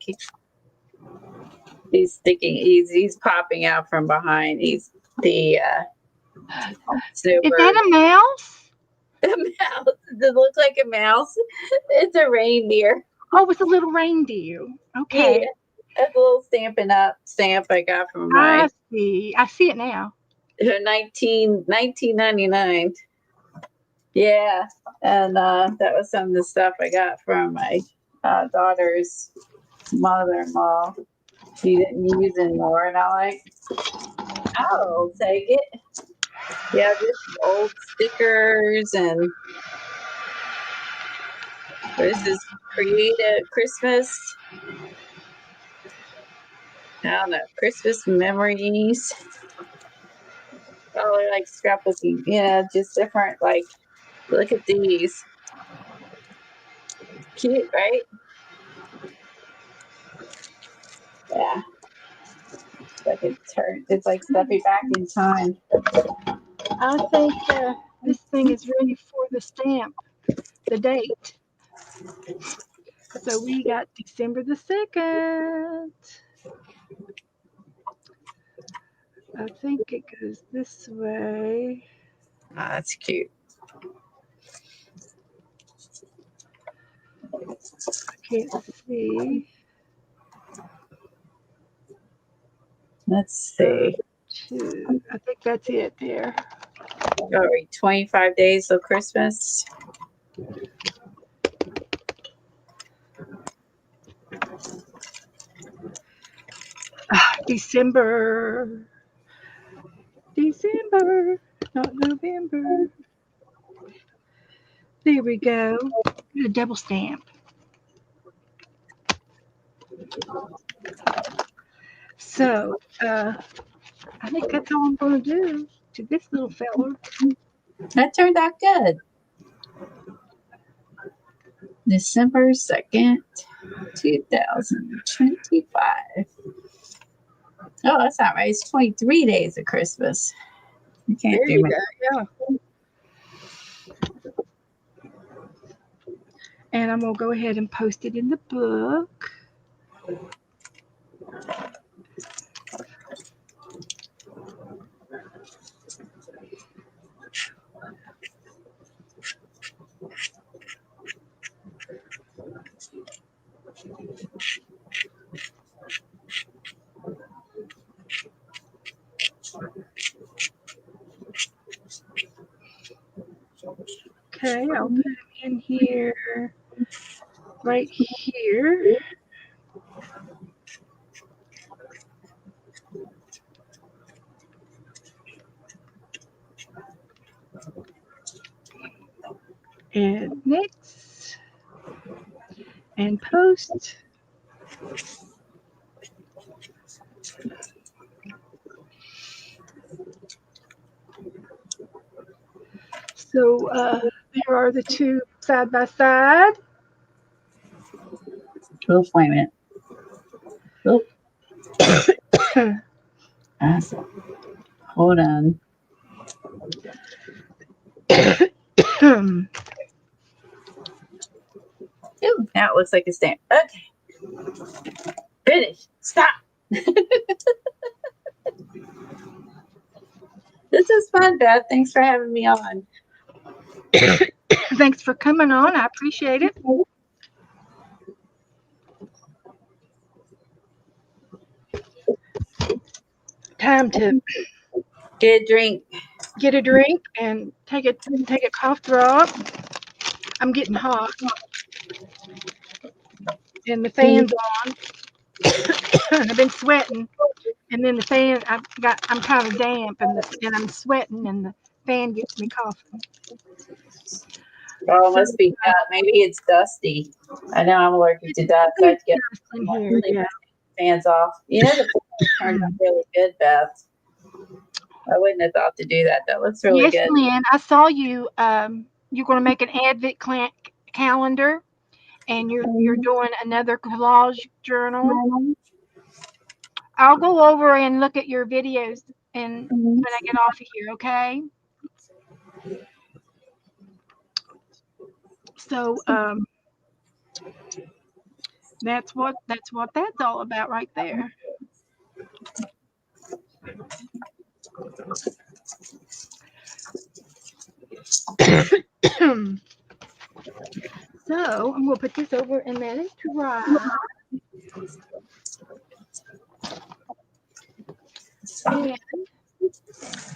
he's sticking. He's popping out from behind. He's the Is snowbird. that a mouse? A mouse. Does it look like a mouse? It's a reindeer. Oh, it's a little reindeer. Okay. Yeah, that's a little Stampin' Up! Stamp I got from I my see. I see it now. 1999. Yeah, and that was some of the stuff I got from my daughter's mother-in-law. She didn't use anymore, and I like, I'll take it. Yeah, just old stickers, and this is Creative Christmas. I don't know, Christmas memories. Oh, they're like scrapbooking. Yeah, just different. Like, look at these. Cute, right? Yeah. Like it's like stepping back in time. I think this thing is ready for the stamp, the date. So we got December the 2nd. I think it goes this way. Oh, that's cute. I can't see. Let's see. I think that's it there. All right, 25 days till Christmas. December, not November. There we go. A double stamp. So, I think that's all I'm going to do to this little fella. That turned out good. December 2nd, 2025. Oh, that's not right. It's 23 days of Christmas. You can't There do you math. go. Yeah. And I'm going to go ahead and post it in the book. Okay, I'll put it in here, right here. And next, and post. So there are the two side by side. Oh, wait a minute. Oh, hold on. Ooh, now it looks like a stamp. Okay. Finish. Stop. This is fun, Beth. Thanks for having me on. Thanks for coming on. I appreciate it. Time to Get a drink. get a drink and take a cough drop. I'm getting hot, and the fan's on. I've been sweating, and then the fan. I'm kind of damp, and I'm sweating, and the fan gets me coughing. Oh, it So must be maybe it's dusty. I know I'm allergic to dust. I have to get in here, yeah. fans off. You know, the fan turned out really good, Beth. I wouldn't have thought to do that. That looks really Yes, good. Lynn, I saw you. You're going to make an Advent calendar, and you're doing another collage journal. I'll go over and look at your videos and when I get off of here, okay? So that's what that's all about right there. So I'm gonna put this over and let it dry. And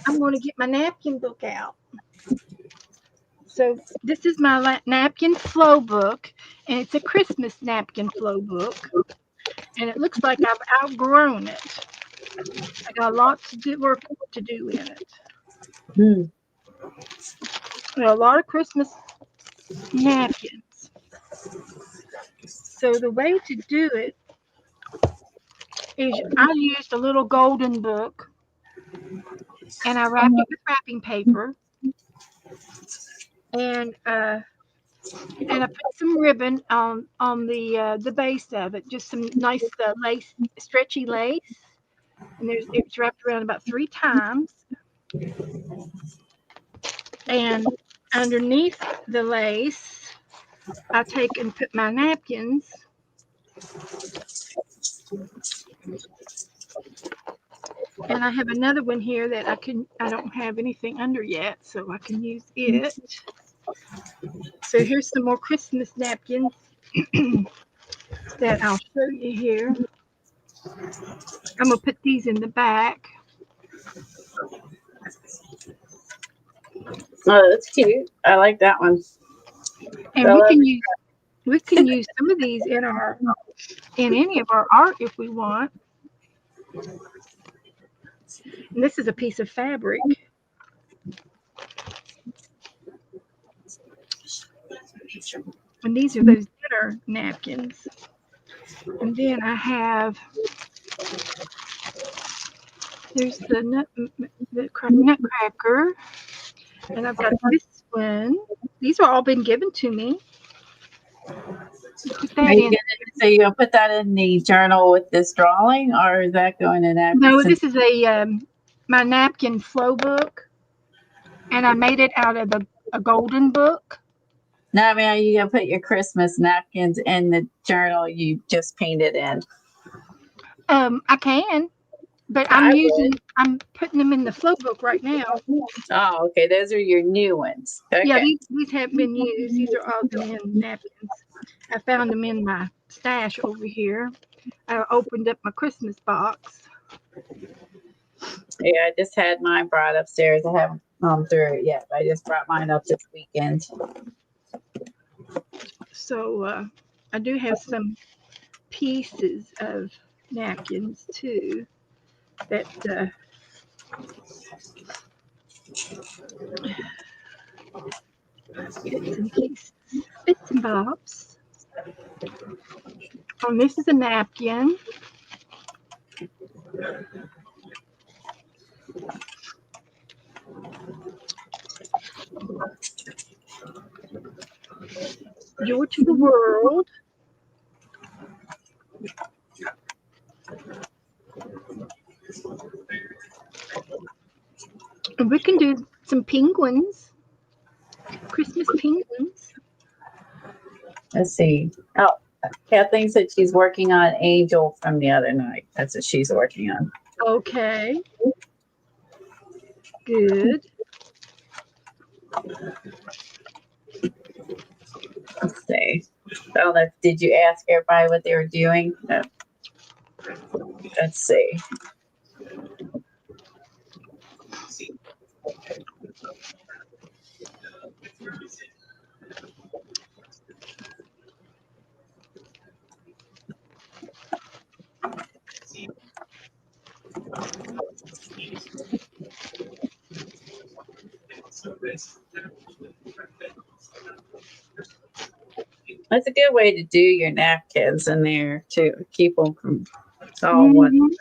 I'm gonna get my napkin book out. So this is my napkin flow book, and it's a Christmas napkin flow book. And it looks like I've outgrown it. I got lots of work to do in it. There are a lot of Christmas napkins. So the way to do it is I used a little golden book, and I wrapped it with wrapping paper, and I put some ribbon on the base of it, just some nice lace, stretchy lace, and it's wrapped around about 3 times, and underneath the lace, I take and put my napkins. And I have another one here that I don't have anything under yet, so I can use it. So here's some more Christmas napkins that I'll show you here. I'm gonna put these in the back. Oh, that's cute. I like that one. And we can use some of these in any of our art if we want. And this is a piece of fabric. And these are those dinner napkins. And then I have there's the nutcracker, and I've got this one. These are all been given to me. Put that in. So you're gonna put that in the journal with this drawing, or is that going in that? No, this is my napkin flow book, and I made it out of a golden book. No, I mean, are you gonna put your Christmas napkins in the journal you just painted in? I can, but I'm putting them in the flow book right now. Oh, okay. Those are your new ones. Okay. Yeah, these haven't been used. These are all the in napkins. I found them in my stash over here. I opened up my Christmas box. Yeah, I just had mine brought upstairs. I haven't gone through it yet. I just brought mine up this weekend. So I do have some pieces of napkins too that bits and pieces, bits and bobs. And this is a napkin. Joy to the world. And we can do some penguins. Christmas penguins. Let's see. Oh, Kathleen said she's working on Angel from the other night. That's what she's working on. Okay. Good. Let's see. So did you ask everybody what they were doing? No. Let's see. That's a good way to do your napkins in there to keep them from all one. Mhm.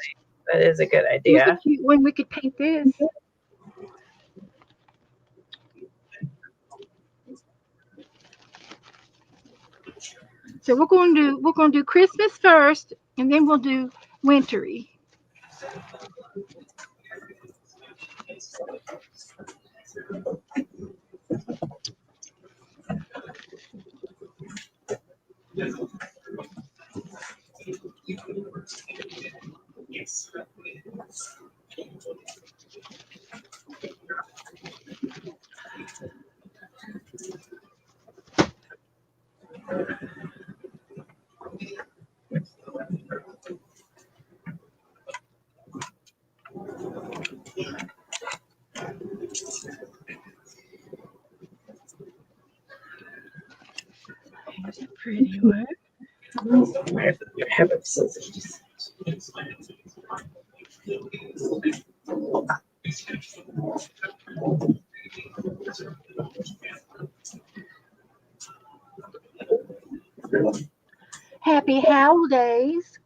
That is a good Look idea. at you when we could paint this. So we're gonna do Christmas first, and then we'll do wintry. Here's a pretty one. Have a scissors. Happy holidays.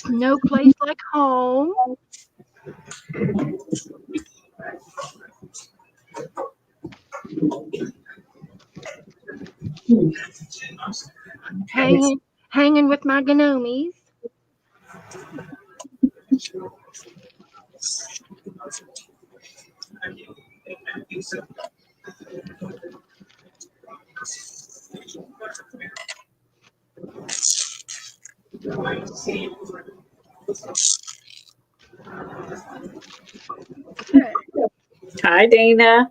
No place like home. Hanging with my gnomies. Okay. Hi, Dana.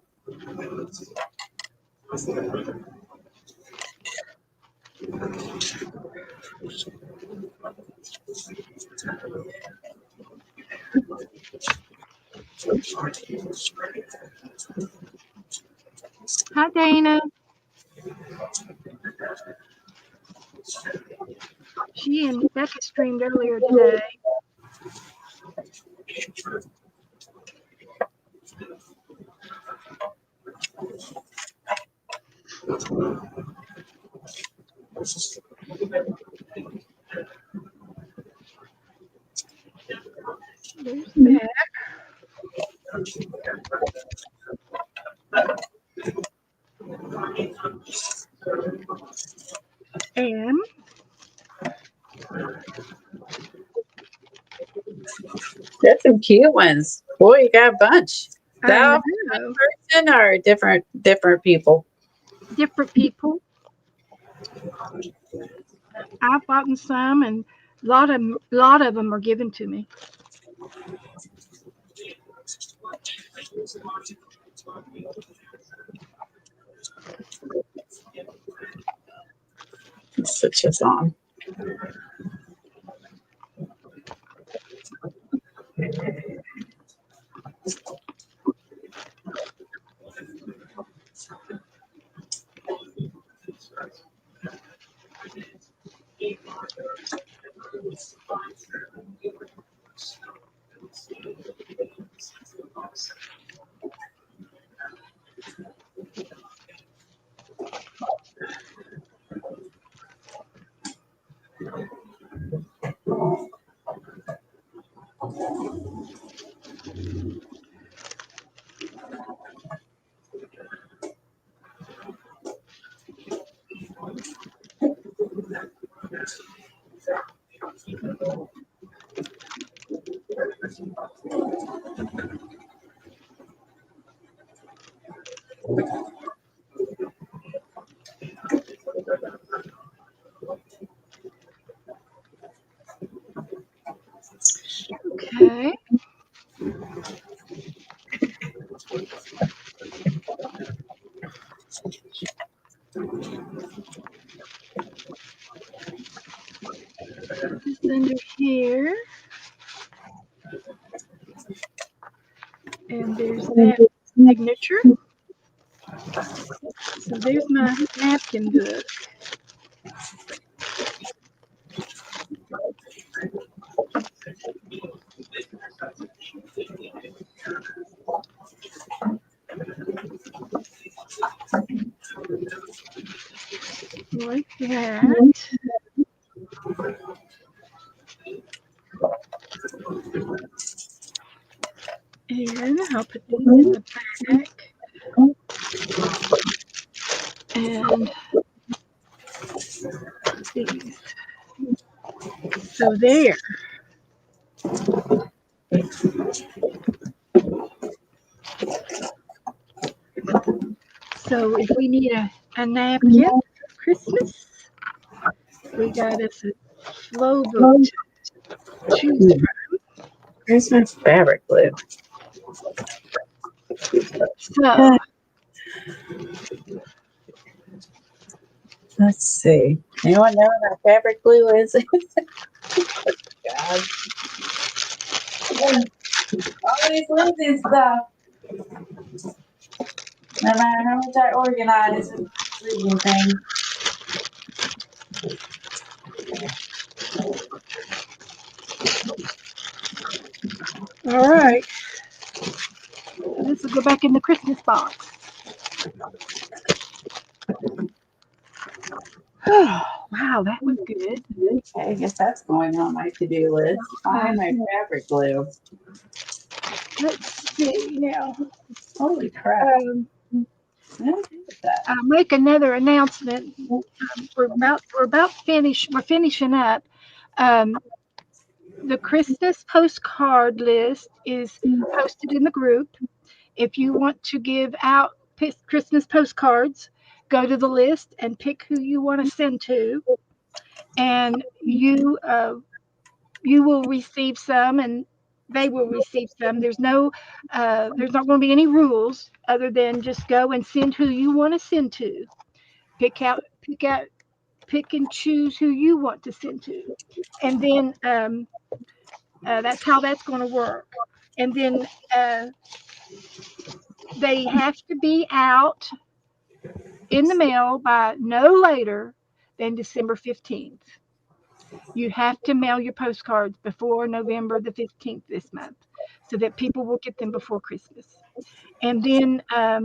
Hi, Dana. She and Becca streamed earlier today. There's that. And That's some cute ones. Boy, you got a bunch. I That know person or different people? different people. I've bought some, and lot of them are given to me. Let's switch this on. Okay. Just under here. And there's that signature. So there's my napkin book. Like that. And I'll put these in the back. And these. So there. So if we need a napkin for Christmas, we got us a flow book to choose from. Christmas fabric glue. So Let's see. Anyone know what fabric glue is? God. All these lids and stuff. No matter how much I organize, it's reading thing. all right. So this will go back in the Christmas box. Wow, that was good. Okay, I guess that's going on my to-do list. Find my fabric glue. Let's see now. Holy crap. I'll make another announcement. We're finishing up. Um, the Christmas postcard list is posted in the group. If you want to give out Christmas postcards, go to the list and pick who you want to send to, and you will receive some, and they will receive some. There's not going to be any rules other than just go and send who you want to send to. Pick and choose who you want to send to, and then that's how that's going to work. And then they have to be out in the mail by no later than December 15th. You have to mail your postcards before November the 15th this month so that people will get them before Christmas. And then uh,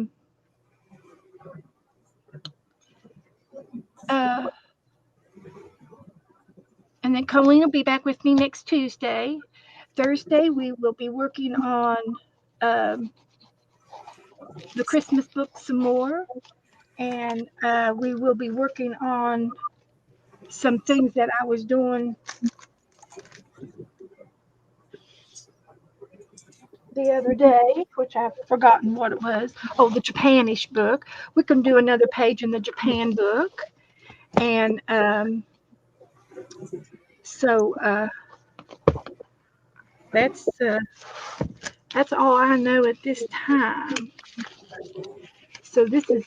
Coleen will be back with me next Tuesday. Thursday, we will be working on um, the Christmas book some more. And we will be working on some things that I was doing the other day, which I've forgotten what it was. Oh, the Japanish book. We can do another page in the Japan book. And so that's all I know at this time. So this is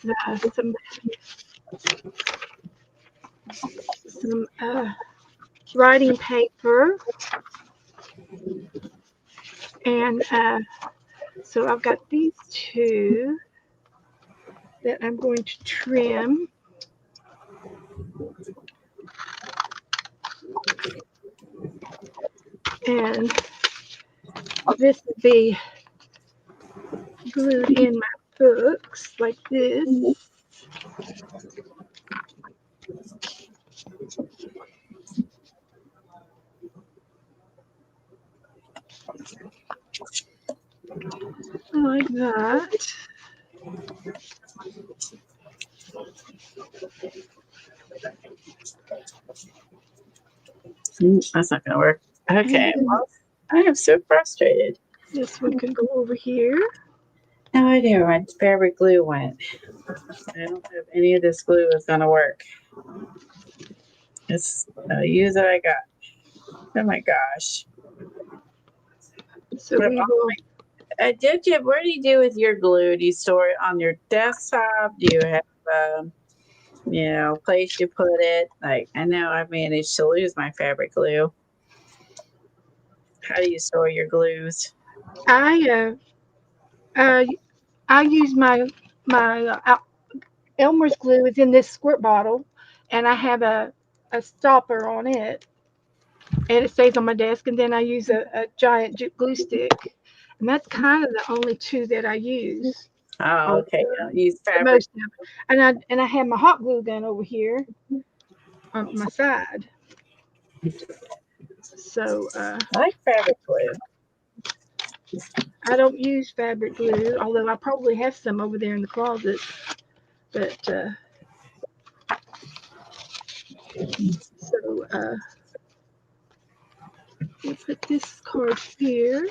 some writing paper, and so I've got these two that I'm going to trim. And this will be glued in my books like this. Like that. That's not going to work. Okay. And Well, I am so frustrated. this one can go over here. No idea where my fabric glue went. I don't know if any of this glue is going to work. I'll use what I got. Oh my gosh. So we will. What do you do with your glue? Do you store it on your desktop? Do you have place you put it? Like, I know I've managed to lose my fabric glue. How do you store your glues? I use my Elmer's glue is in this squirt bottle, and I have a stopper on it, and it stays on my desk. And then I use a giant glue stick, and that's kind of the only two that I use. Oh, All okay. You don't use the fabric. most of it. And I have my hot glue gun over here on my side. So I like fabric glue. I don't use fabric glue, although I probably have some over there in the closet. But so we'll put this card here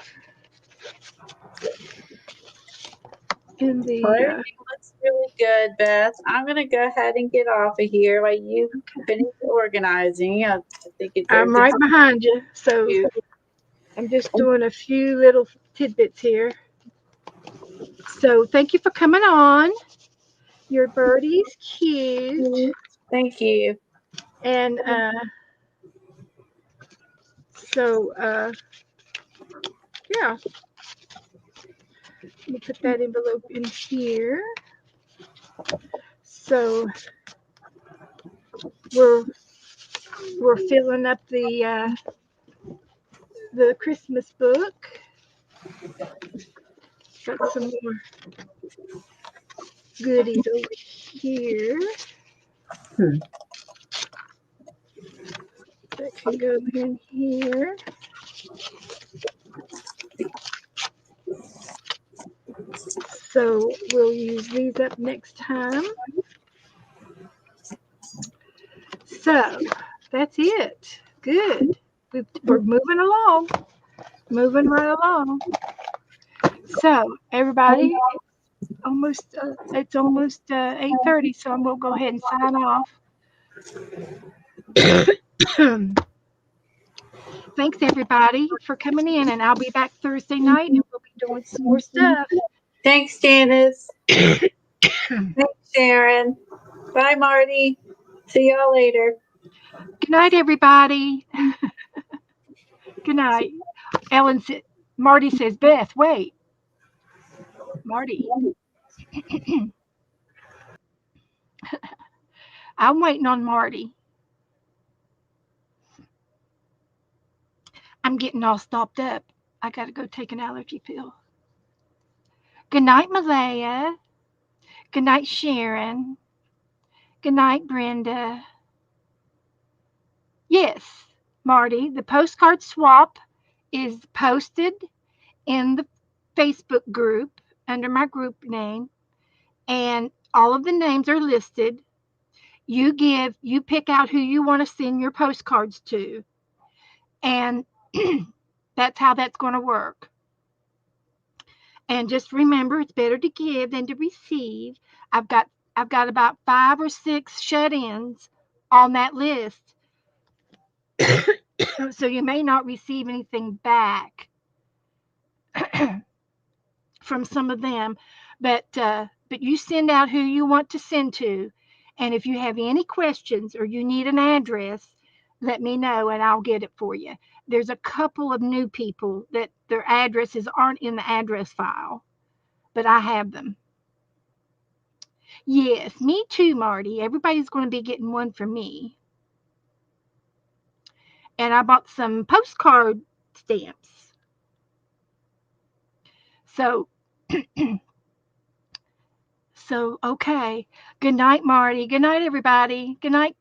in Well, the. everything looks really good, Beth. I'm going to go ahead and get off of here while you finish organizing. I think I'm everything's right behind you, so cute. I'm just doing a few little tidbits here. So thank you for coming on. Your birdie's cute, Thank you. and so yeah, let me put that envelope in here. So we're filling up the Christmas book. Got some more goodies over here. That can go in here. So we'll use these up next time. So that's it. Good. We're moving along. Moving right along. So everybody, it's almost 8:30. So I'm gonna go ahead and sign off. Thanks everybody for coming in, and I'll be back Thursday night, and we'll be doing some more stuff. Thanks, Janice. Thanks, Sharon. Bye, Marty. See y'all later. Good night, everybody. Good night. Marty says, Beth, wait. Marty. I'm waiting on Marty. I'm getting all stopped up. I got to go take an allergy pill. Good night, Malaya. Good night, Sharon. Good night, Brenda. Yes, Marty, the postcard swap is posted in the Facebook group under my group name, and all of the names are listed. You pick out who you want to send your postcards to, and that's how that's going to work. And just remember, it's better to give than to receive. I've got I've got about 5 or 6 shut-ins on that list, so you may not receive anything back from some of them, but you send out who you want to send to, and if you have any questions or you need an address, let me know and I'll get it for you. There's a couple of new people that their addresses aren't in the address file, but I have them. Yes, me too, Marty. Everybody's going to be getting one from me. And I bought some postcard stamps. So, okay. Good night, Marty. Good night, everybody. Good night,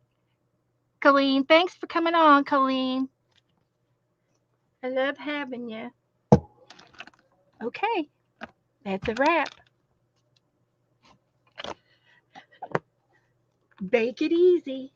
Coleen. Thanks for coming on, Coleen. I love having you. Okay, that's a wrap. Bake it easy.